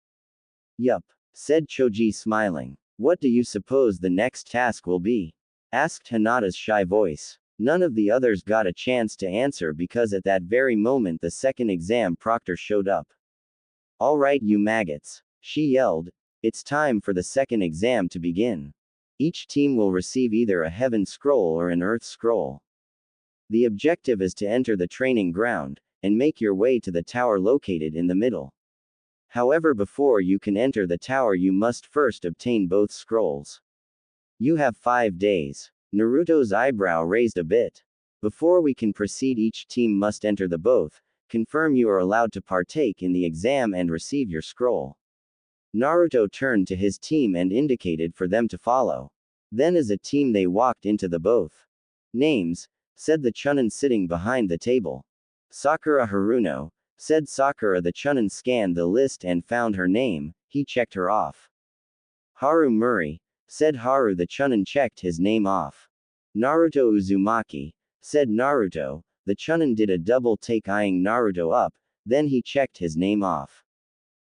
Yup, said Choji, smiling. What do you suppose the next task will be? Asked Hinata's shy voice. None of the others got a chance to answer because at that very moment the second exam proctor showed up. All right, you maggots, she yelled. It's time for the second exam to begin. Each team will receive either a heaven scroll or an earth scroll. The objective is to enter the training ground, and make your way to the tower located in the middle. However, before you can enter the tower, you must first obtain both scrolls. You have 5 days. Naruto's eyebrow raised a bit. Before we can proceed, each team must enter the both, confirm you are allowed to partake in the exam and receive your scroll. Naruto turned to his team and indicated for them to follow. Then as a team they walked into the both. Names, said the Chunin sitting behind the table. Sakura Haruno, said Sakura. The Chunin scanned the list and found her name, he checked her off. Haru Muri, said Haru. The Chunin checked his name off. Naruto Uzumaki, said Naruto. The Chunin did a double take, eyeing Naruto up, then he checked his name off.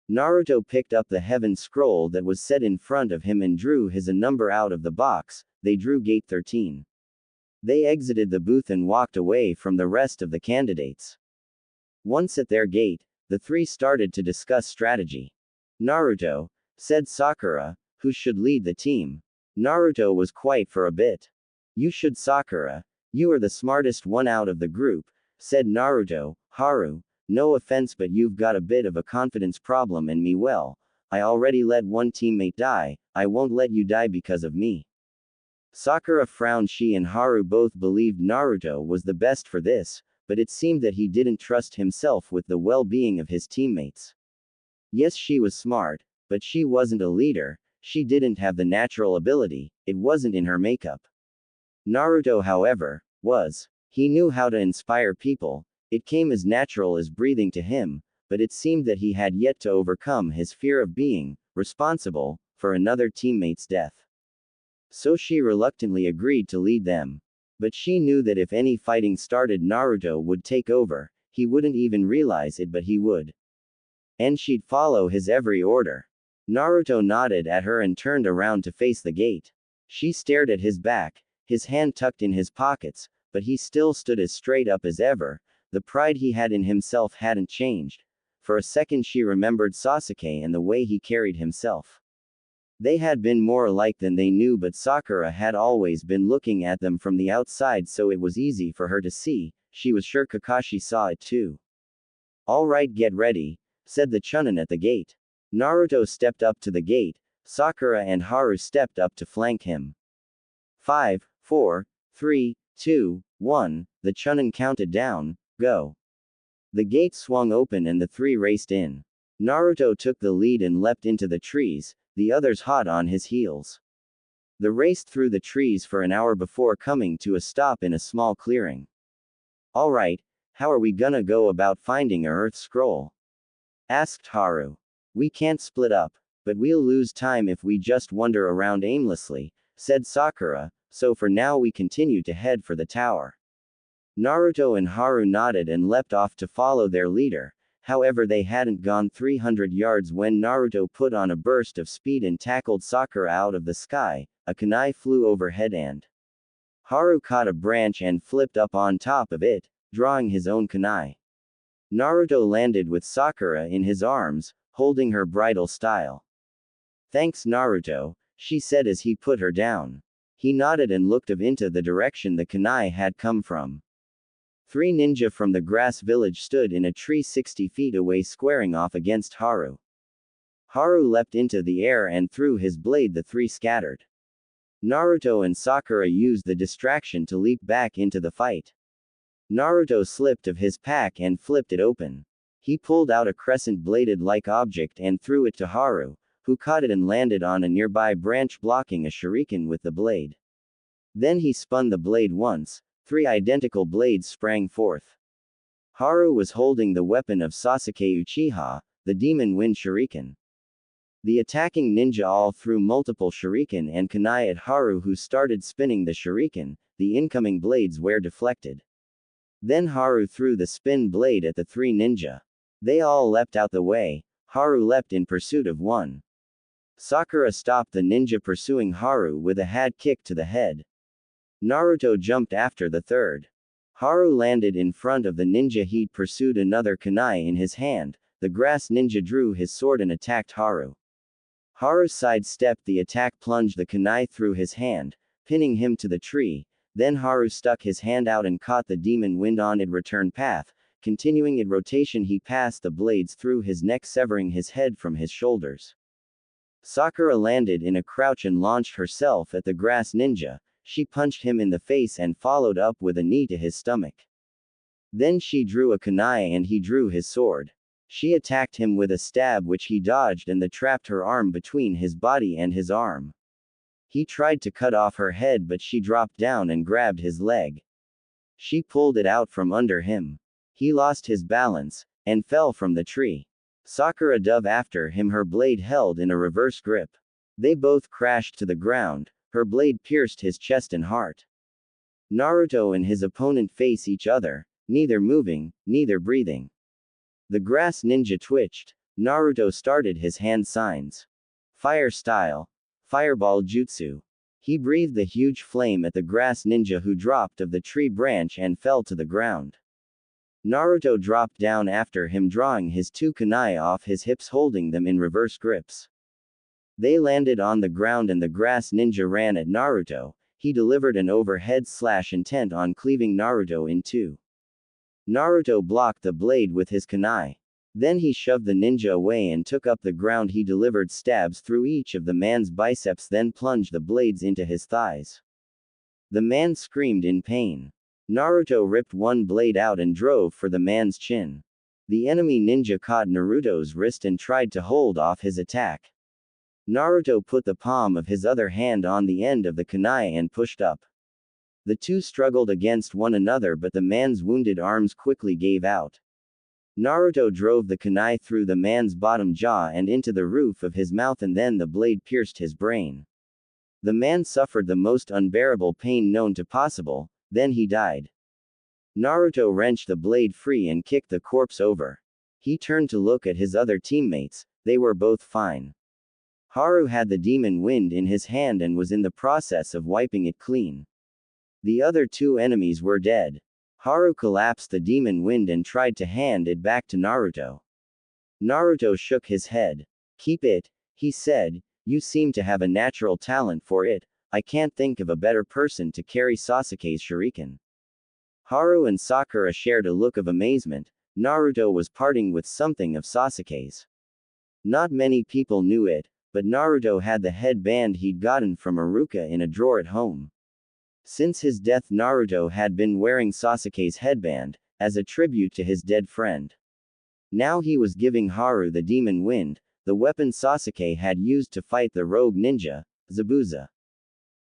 Naruto picked up the heaven scroll that was set in front of him and drew his number out of the box. They drew gate 13. They exited the booth and walked away from the rest of the candidates. Once at their gate, the three started to discuss strategy. Naruto, said Sakura, who should lead the team. Naruto was quiet for a bit. You should, Sakura. You are the smartest one out of the group, said Naruto. Haru, no offense, but you've got a bit of a confidence problem in me. Well, I already let one teammate die, I won't let you die because of me. Sakura frowned. She and Haru both believed Naruto was the best for this, but it seemed that he didn't trust himself with the well-being of his teammates. Yes, she was smart, but she wasn't a leader. She didn't have the natural ability, it wasn't in her makeup. Naruto, however, was. He knew how to inspire people, it came as natural as breathing to him, but it seemed that he had yet to overcome his fear of being responsible for another teammate's death. So she reluctantly agreed to lead them. But she knew that if any fighting started, Naruto would take over, he wouldn't even realize it, but he would. And she'd follow his every order. Naruto nodded at her and turned around to face the gate. She stared at his back, his hand tucked in his pockets, but he still stood as straight up as ever. The pride he had in himself hadn't changed. For a second she remembered Sasuke and the way he carried himself. They had been more alike than they knew, but Sakura had always been looking at them from the outside, so it was easy for her to see. She was sure Kakashi saw it too. All right, get ready, said the Chunin at the gate. Naruto stepped up to the gate, Sakura and Haru stepped up to flank him. 5, 4, 3, 2, 1, the Chunin counted down, go. The gate swung open and the three raced in. Naruto took the lead and leapt into the trees, the others hot on his heels. They raced through the trees for an hour before coming to a stop in a small clearing. Alright, how are we gonna go about finding a earth scroll? Asked Haru. We can't split up, but we'll lose time if we just wander around aimlessly, said Sakura, so for now we continue to head for the tower. Naruto and Haru nodded and leapt off to follow their leader. However, they hadn't gone 300 yards when Naruto put on a burst of speed and tackled Sakura out of the sky. A kunai flew overhead and Haru caught a branch and flipped up on top of it, drawing his own kunai. Naruto landed with Sakura in his arms, holding her bridal style. Thanks, Naruto, she said as he put her down. He nodded and looked into the direction the kunai had come from. 3 ninja from the grass village stood in a tree 60 feet away, squaring off against Haru. Haru leapt into the air and threw his blade. The 3 scattered. Naruto and Sakura used the distraction to leap back into the fight. Naruto slipped of his pack and flipped it open. He pulled out a crescent-bladed-like object and threw it to Haru, who caught it and landed on a nearby branch, blocking a shuriken with the blade. Then he spun the blade once. 3 identical blades sprang forth. Haru was holding the weapon of Sasuke Uchiha, the Demon Wind Shuriken. The attacking ninja all threw multiple shuriken and kunai at Haru, who started spinning the shuriken. The incoming blades were deflected. Then Haru threw the spin blade at the 3 ninja. They all leapt out the way. Haru leapt in pursuit of one. Sakura stopped the ninja pursuing Haru with a head kick to the head. Naruto jumped after the 3rd. Haru landed in front of the ninja. He'd pursued another kunai in his hand. the grass ninja drew his sword and attacked Haru. Haru sidestepped the attack, plunged the kunai through his hand, pinning him to the tree. Then Haru stuck his hand out and caught the demon wind on its return path. Continuing its rotation, he passed the blades through his neck, severing his head from his shoulders. Sakura landed in a crouch and launched herself at the grass ninja. She punched him in the face and followed up with a knee to his stomach. Then she drew a kunai and he drew his sword. She attacked him with a stab which he dodged and trapped her arm between his body and his arm. He tried to cut off her head, but she dropped down and grabbed his leg. She pulled it out from under him. He lost his balance and fell from the tree. Sakura dove after him, her blade held in a reverse grip. They both crashed to the ground. Her blade pierced his chest and heart. Naruto and his opponent face each other, neither moving, neither breathing. The grass ninja twitched. Naruto started his hand signs. Fire style. Fireball jutsu. He breathed a huge flame at the grass ninja, who dropped of the tree branch and fell to the ground. Naruto dropped down after him, drawing his two kunai off his hips, holding them in reverse grips. They landed on the ground and the grass ninja ran at Naruto. He delivered an overhead slash intent on cleaving Naruto in two. Naruto blocked the blade with his kunai. Then he shoved the ninja away and took up the ground. He delivered stabs through each of the man's biceps, then plunged the blades into his thighs. The man screamed in pain. Naruto ripped one blade out and drove for the man's chin. The enemy ninja caught Naruto's wrist and tried to hold off his attack. Naruto put the palm of his other hand on the end of the kunai and pushed up. The two struggled against one another, but the man's wounded arms quickly gave out. Naruto drove the kunai through the man's bottom jaw and into the roof of his mouth, and then the blade pierced his brain. The man suffered the most unbearable pain known to possible, then he died. Naruto wrenched the blade free and kicked the corpse over. He turned to look at his other teammates. They were both fine. Haru had the demon wind in his hand and was in the process of wiping it clean. The other two enemies were dead. Haru collapsed the demon wind and tried to hand it back to Naruto. Naruto shook his head. "Keep it," he said. "You seem to have a natural talent for it. I can't think of a better person to carry Sasuke's shuriken." Haru and Sakura shared a look of amazement. Naruto was parting with something of Sasuke's. Not many people knew it, but Naruto had the headband he'd gotten from Iruka in a drawer at home. Since his death, Naruto had been wearing Sasuke's headband, as a tribute to his dead friend. Now he was giving Haru the demon wind, the weapon Sasuke had used to fight the rogue ninja, Zabuza.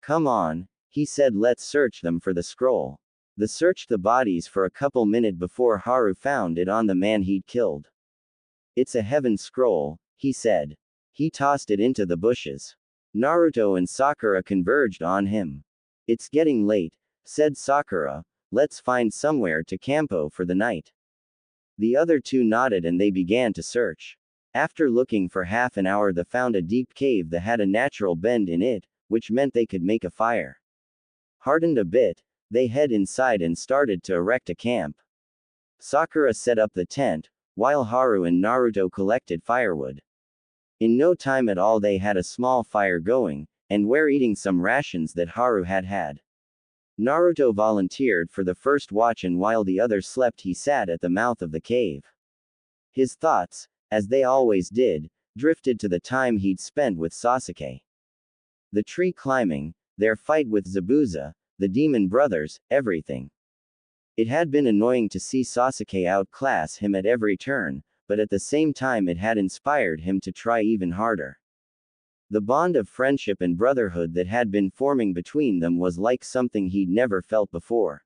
"Come on," he said, "let's search them for the scroll." They searched the bodies for a couple minutes before Haru found it on the man he'd killed. "It's a heaven scroll," he said. He tossed it into the bushes. Naruto and Sakura converged on him. "It's getting late," said Sakura. "Let's find somewhere to campo for the night." The other two nodded and they began to search. After looking for half an hour, they found a deep cave that had a natural bend in it, which meant they could make a fire. Hardened a bit, they head inside and started to erect a camp. Sakura set up the tent, while Haru and Naruto collected firewood. In no time at all they had a small fire going, and were eating some rations that Haru had had. Naruto volunteered for the first watch, and while the others slept he sat at the mouth of the cave. His thoughts, as they always did, drifted to the time he'd spent with Sasuke. The tree climbing, their fight with Zabuza, the demon brothers, everything. It had been annoying to see Sasuke outclass him at every turn, but at the same time it had inspired him to try even harder. The bond of friendship and brotherhood that had been forming between them was like something he'd never felt before.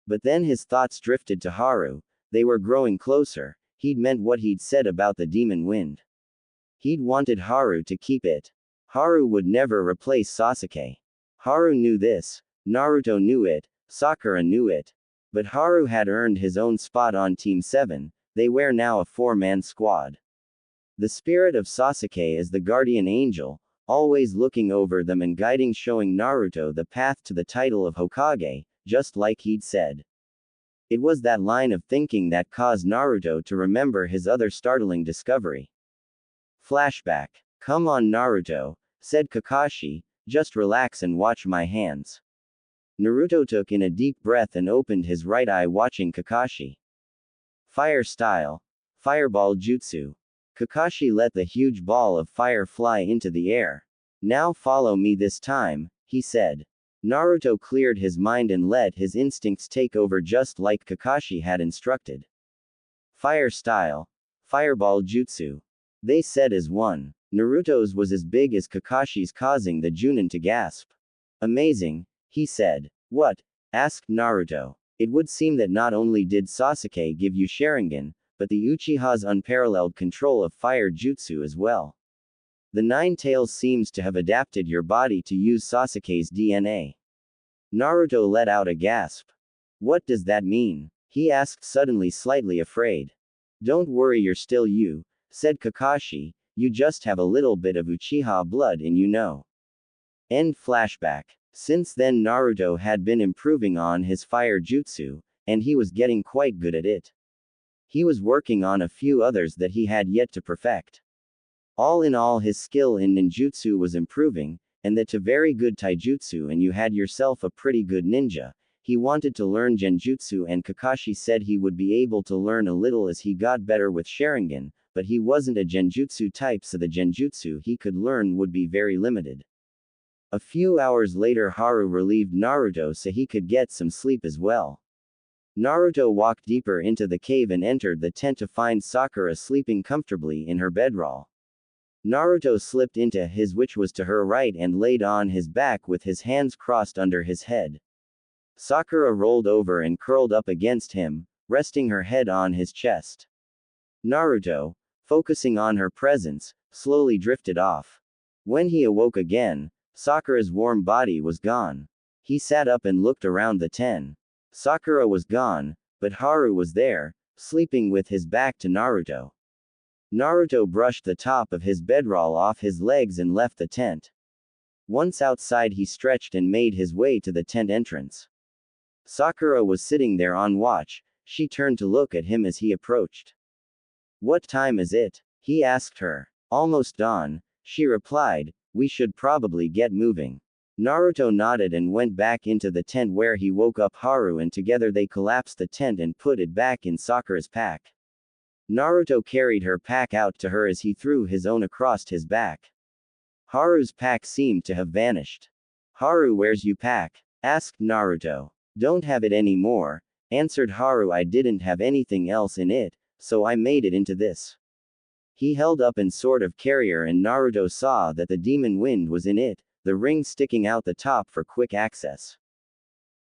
But then his thoughts drifted to Haru. They were growing closer. He'd meant what he'd said about the demon wind. He'd wanted Haru to keep it. Haru would never replace Sasuke. Haru knew this. Naruto knew it. Sakura knew it. But Haru had earned his own spot on Team 7. They were now a 4-man squad. The spirit of Sasuke is the guardian angel, always looking over them and guiding, showing Naruto the path to the title of Hokage, just like he'd said. It was that line of thinking that caused Naruto to remember his other startling discovery. Flashback. Come on Naruto, said Kakashi, just relax and watch my hands. Naruto took in a deep breath and opened his right eye watching Kakashi. Fire style. Fireball jutsu. Kakashi let the huge ball of fire fly into the air. Now follow me this time, he said. Naruto cleared his mind and let his instincts take over just like Kakashi had instructed. Fire style. Fireball jutsu. They said as one. Naruto's was as big as Kakashi's, causing the Chunin to gasp. Amazing, he said. What? Asked Naruto. It would seem that not only did Sasuke give you Sharingan, but the Uchiha's unparalleled control of fire jutsu as well. The Nine Tails seems to have adapted your body to use Sasuke's DNA. Naruto let out a gasp. What does that mean? He asked, suddenly slightly afraid. Don't worry, you're still you, said Kakashi, you just have a little bit of Uchiha blood in you know. End flashback. Since then Naruto had been improving on his fire jutsu, and he was getting quite good at it. He was working on a few others that he had yet to perfect. All in all, his skill in ninjutsu was improving, and that to very good taijutsu, and you had yourself a pretty good ninja. He wanted to learn genjutsu, and Kakashi said he would be able to learn a little as he got better with Sharingan, but he wasn't a genjutsu type, so the genjutsu he could learn would be very limited. A few hours later, Haru relieved Naruto so he could get some sleep as well. Naruto walked deeper into the cave and entered the tent to find Sakura sleeping comfortably in her bedroll. Naruto slipped into his, which was to her right, and laid on his back with his hands crossed under his head. Sakura rolled over and curled up against him, resting her head on his chest. Naruto, focusing on her presence, slowly drifted off. When he awoke again, Sakura's warm body was gone. He sat up and looked around the tent. Sakura was gone, but Haru was there, sleeping with his back to Naruto. Naruto brushed the top of his bedroll off his legs and left the tent. Once outside, he stretched and made his way to the tent entrance. Sakura was sitting there on watch. She turned to look at him as he approached. What time is it? He asked her. Almost dawn, she replied. We should probably get moving. Naruto nodded and went back into the tent, where he woke up Haru, and together they collapsed the tent and put it back in Sakura's pack. Naruto carried her pack out to her as he threw his own across his back. Haru's pack seemed to have vanished. Haru, where's you pack? Asked Naruto. Don't have it anymore, answered Haru. I didn't have anything else in it, so I made it into this. He held up an sort of carrier, and Naruto saw that the demon wind was in it, the ring sticking out the top for quick access.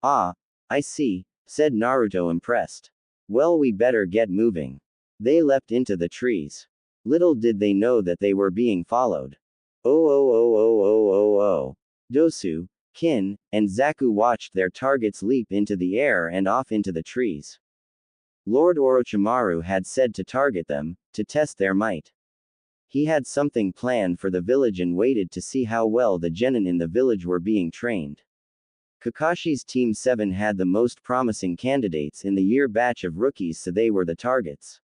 Ah, I see, said Naruto, impressed. Well, we better get moving. They leapt into the trees. Little did they know that they were being followed. Oh. Dosu, Kin, and Zaku watched their targets leap into the air and off into the trees. Lord Orochimaru had said to target them, to test their might. He had something planned for the village and waited to see how well the genin in the village were being trained. Kakashi's Team 7 had the most promising candidates in the year batch of rookies, so they were the targets.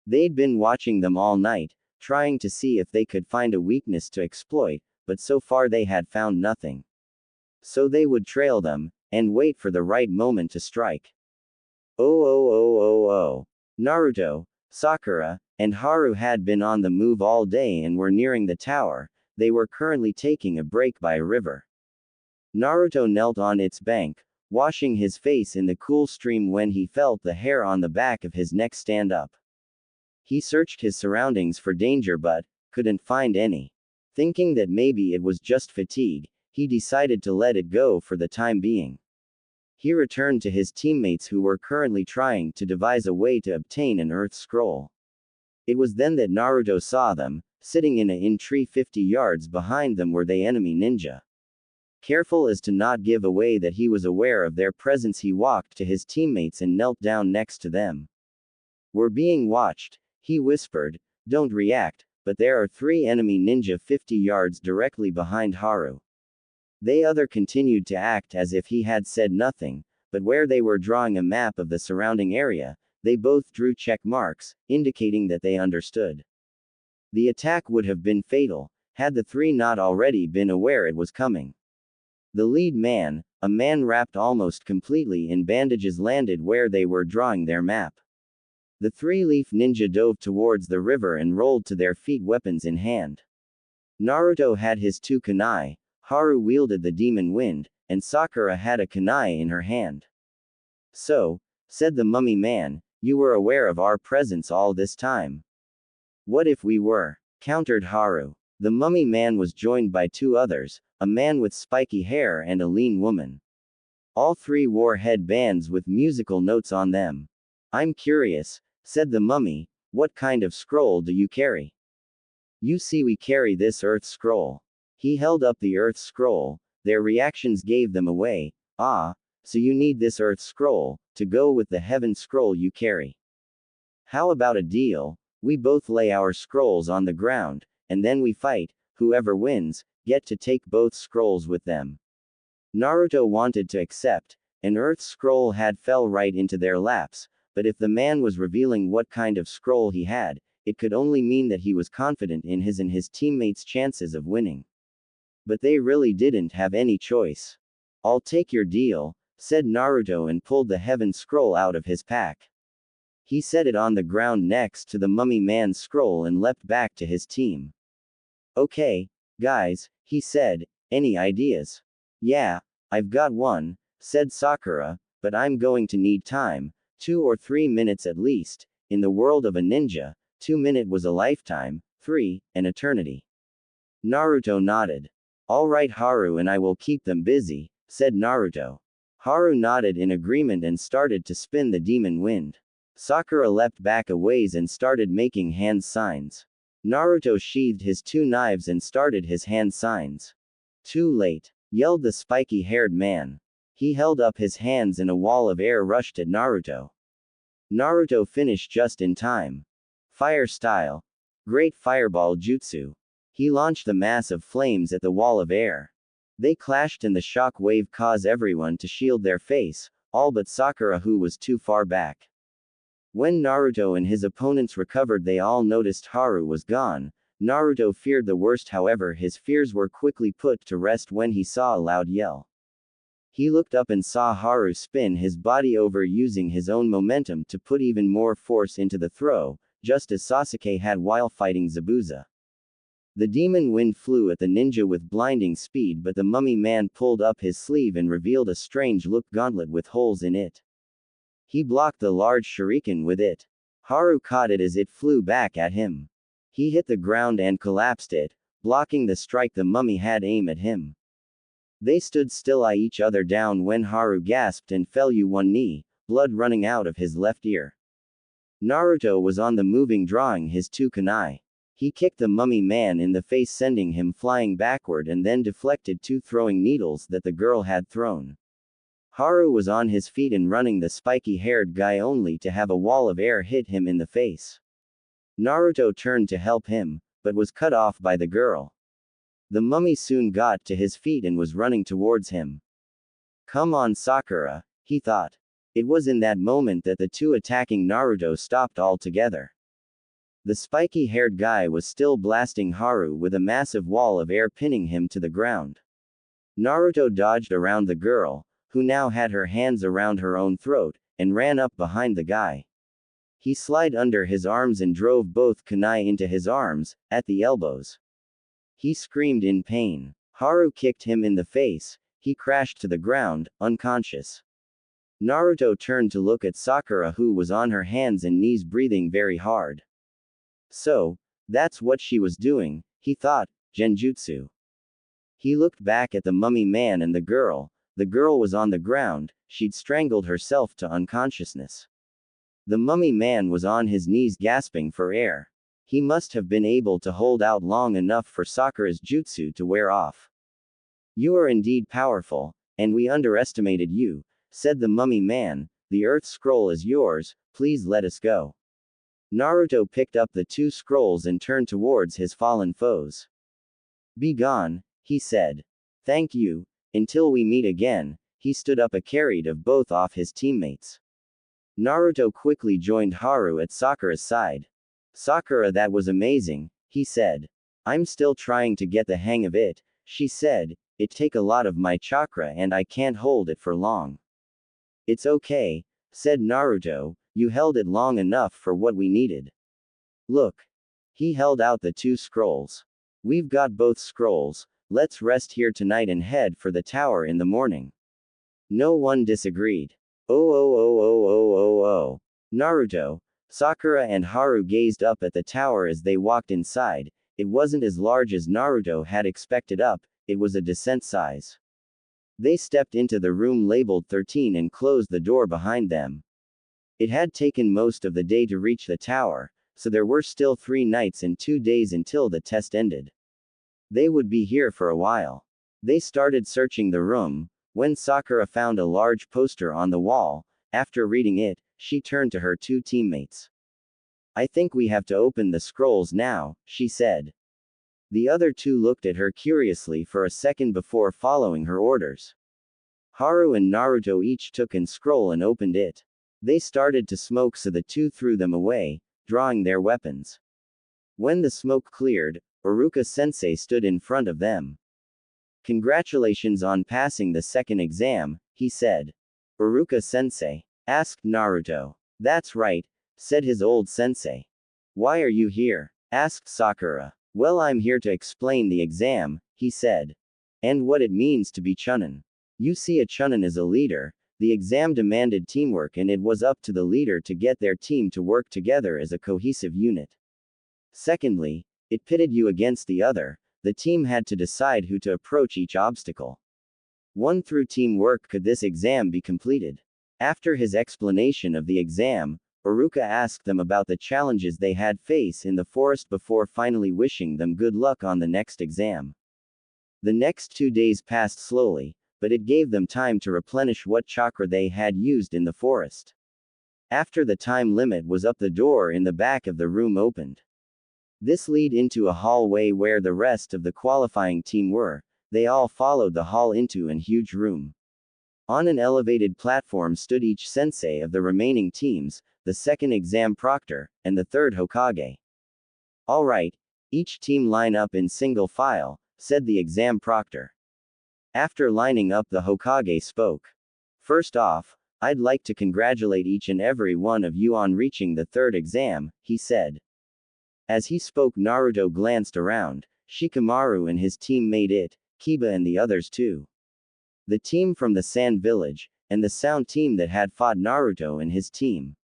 They'd been watching them all night, trying to see if they could find a weakness to exploit, but so far they had found nothing. So they would trail them, and wait for the right moment to strike. Naruto, Sakura, and Haru had been on the move all day and were nearing the tower. They were currently taking a break by a river. Naruto knelt on its bank, washing his face in the cool stream, when he felt the hair on the back of his neck stand up. He searched his surroundings for danger but couldn't find any. Thinking that maybe it was just fatigue, he decided to let it go for the time being. He returned to his teammates, who were currently trying to devise a way to obtain an earth scroll. It was then that Naruto saw them. Sitting in a tree 50 yards behind them were the enemy ninja. Careful as to not give away that he was aware of their presence, he walked to his teammates and knelt down next to them. We're being watched, he whispered. Don't react, but there are 3 enemy ninja 50 yards directly behind Haru. The other continued to act as if he had said nothing, but where they were drawing a map of the surrounding area, they both drew check marks, indicating that they understood. The attack would have been fatal, had the three not already been aware it was coming. The lead man, a man wrapped almost completely in bandages, landed where they were drawing their map. The three-leaf ninja dove towards the river and rolled to their feet, weapons in hand. Naruto had his two kunai, Haru wielded the demon wind, and Sakura had a kunai in her hand. So, said the mummy man, you were aware of our presence all this time. What if we were? Countered Haru. The mummy man was joined by two others, a man with spiky hair and a lean woman. All three wore headbands with musical notes on them. I'm curious, said the mummy, what kind of scroll do you carry? You see, we carry this earth scroll. He held up the earth scroll. Their reactions gave them away. Ah, so you need this earth scroll, to go with the heaven scroll you carry. How about a deal? We both lay our scrolls on the ground, and then we fight, whoever wins, get to take both scrolls with them. Naruto wanted to accept. An earth scroll had fell right into their laps, but if the man was revealing what kind of scroll he had, it could only mean that he was confident in his and his teammates' chances of winning. But they really didn't have any choice. I'll take your deal, said Naruto and pulled the heaven scroll out of his pack. He set it on the ground next to the mummy man's scroll and leapt back to his team. Okay, guys, he said, any ideas? Yeah, I've got one, said Sakura, but I'm going to need time, 2 or 3 minutes at least. In the world of a ninja, 2 minutes was a lifetime, 3, an eternity. Naruto nodded. All right, Haru and I will keep them busy, said Naruto. Haru nodded in agreement and started to spin the demon wind. Sakura leapt back a ways and started making hand signs. Naruto sheathed his two knives and started his hand signs. Too late, yelled the spiky-haired man. He held up his hands and a wall of air rushed at Naruto. Naruto finished just in time. Fire style. Great fireball jutsu. He launched the mass of flames at the wall of air. They clashed and the shock wave caused everyone to shield their face, all but Sakura, who was too far back. When Naruto and his opponents recovered, they all noticed Haru was gone. Naruto feared the worst, however his fears were quickly put to rest when he saw a loud yell. He looked up and saw Haru spin his body over using his own momentum to put even more force into the throw, just as Sasuke had while fighting Zabuza. The demon wind flew at the ninja with blinding speed, but the mummy man pulled up his sleeve and revealed a strange-looked gauntlet with holes in it. He blocked the large shuriken with it. Haru caught it as it flew back at him. He hit the ground and collapsed it, blocking the strike the mummy had aimed at him. They stood still, eyeing each other down when Haru gasped and fell to one knee, blood running out of his left ear. Naruto was on the moving, drawing his two kunai. He kicked the mummy man in the face, sending him flying backward, and then deflected 2 throwing needles that the girl had thrown. Haru was on his feet and running the spiky-haired guy, only to have a wall of air hit him in the face. Naruto turned to help him, but was cut off by the girl. The mummy soon got to his feet and was running towards him. Come on, Sakura, he thought. It was in that moment that the two attacking Naruto stopped altogether. The spiky-haired guy was still blasting Haru with a massive wall of air, pinning him to the ground. Naruto dodged around the girl, who now had her hands around her own throat, and ran up behind the guy. He slid under his arms and drove both kunai into his arms, at the elbows. He screamed in pain. Haru kicked him in the face. He crashed to the ground, unconscious. Naruto turned to look at Sakura, who was on her hands and knees, breathing very hard. So, that's what she was doing, he thought, genjutsu. He looked back at the mummy man and the girl. The girl was on the ground, she'd strangled herself to unconsciousness. The mummy man was on his knees, gasping for air. He must have been able to hold out long enough for Sakura's jutsu to wear off. You are indeed powerful, and we underestimated you, said the mummy man. The earth scroll is yours, please let us go. Naruto picked up the 2 scrolls and turned towards his fallen foes. Be gone, he said. Thank you, until we meet again. he stood up and carried of both off his teammates. Naruto quickly joined Haru at Sakura's side. Sakura, that was amazing, he said. I'm still trying to get the hang of it, she said. It take a lot of my chakra and I can't hold it for long. It's okay, said Naruto, you held it long enough for what we needed. Look. He held out the 2 scrolls. We've got both scrolls, let's rest here tonight and head for the tower in the morning. No one disagreed. Oh. Naruto, Sakura and Haru gazed up at the tower as they walked inside. It wasn't as large as Naruto had expected up, it was a decent size. They stepped into the room labeled 13 and closed the door behind them. It had taken most of the day to reach the tower, so there were still 3 nights and 2 days until the test ended. They would be here for a while. They started searching the room, when Sakura found a large poster on the wall. After reading it, she turned to her 2 teammates. I think we have to open the scrolls now, she said. The other 2 looked at her curiously for a second before following her orders. Haru and Naruto each took a scroll and opened it. They started to smoke, so the 2 threw them away, drawing their weapons. When the smoke cleared, Iruka-sensei stood in front of them. Congratulations on passing the second exam, he said. Iruka-sensei? Asked Naruto. That's right, said his old sensei. Why are you here? Asked Sakura. Well, I'm here to explain the exam, he said. And what it means to be Chunin. You see, a Chunin is a leader. The exam demanded teamwork and it was up to the leader to get their team to work together as a cohesive unit. Secondly, it pitted you against the other. The team had to decide who to approach each obstacle. One through teamwork could this exam be completed. After his explanation of the exam, Iruka asked them about the challenges they had faced in the forest before finally wishing them good luck on the next exam. The next 2 days passed slowly, but it gave them time to replenish what chakra they had used in the forest. After the time limit was up, the door in the back of the room opened. This led into a hallway where the rest of the qualifying team were. They all followed the hall into an huge room. On an elevated platform stood each sensei of the remaining teams, the second exam proctor, and the third Hokage. All right, each team line up in single file, said the exam proctor. After lining up, the Hokage spoke. First off, I'd like to congratulate each and every one of you on reaching the third exam, he said. As he spoke, Naruto glanced around. Shikamaru and his team made it, Kiba and the others too. The team from the Sand Village, and the Sound team that had fought Naruto and his team.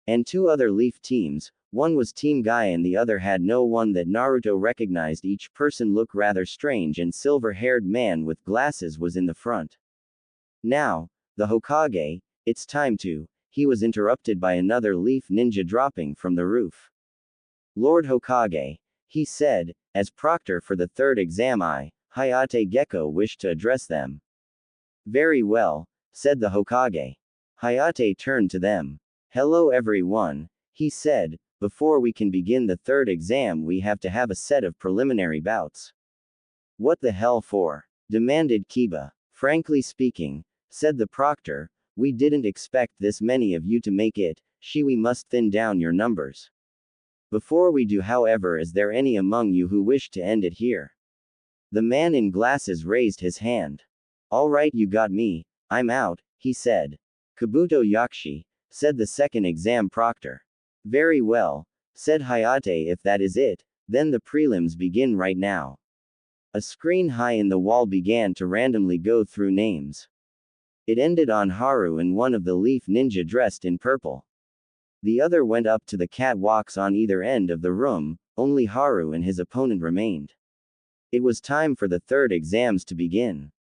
And 2 other Leaf teams, one was Team Guy and the other had no one that Naruto recognized. Each person looked rather strange, and silver-haired man with glasses was in the front. Now, the Hokage, it's time to, he was interrupted by another Leaf ninja dropping from the roof. Lord Hokage, he said, as proctor for the third exam, I, Hayate Gecko, wished to address them. Very well, said the Hokage. Hayate turned to them. Hello everyone, he said. Before we can begin the third exam, we have to have a set of preliminary bouts. What the hell for? Demanded Kiba. Frankly speaking, said the proctor, we didn't expect this many of you to make it. We must thin down your numbers. Before we do, however, is there any among you who wish to end it here? The man in glasses raised his hand. All right, you got me, I'm out, he said. Kabuto Yakshi, said the second exam proctor. Very well, said Hayate, if that is it, then the prelims begin right now. A screen high in the wall began to randomly go through names. It ended on Haru and one of the Leaf ninja dressed in purple. The other went up to the catwalks on either end of the room. Only Haru and his opponent remained. It was time for the third exams to begin.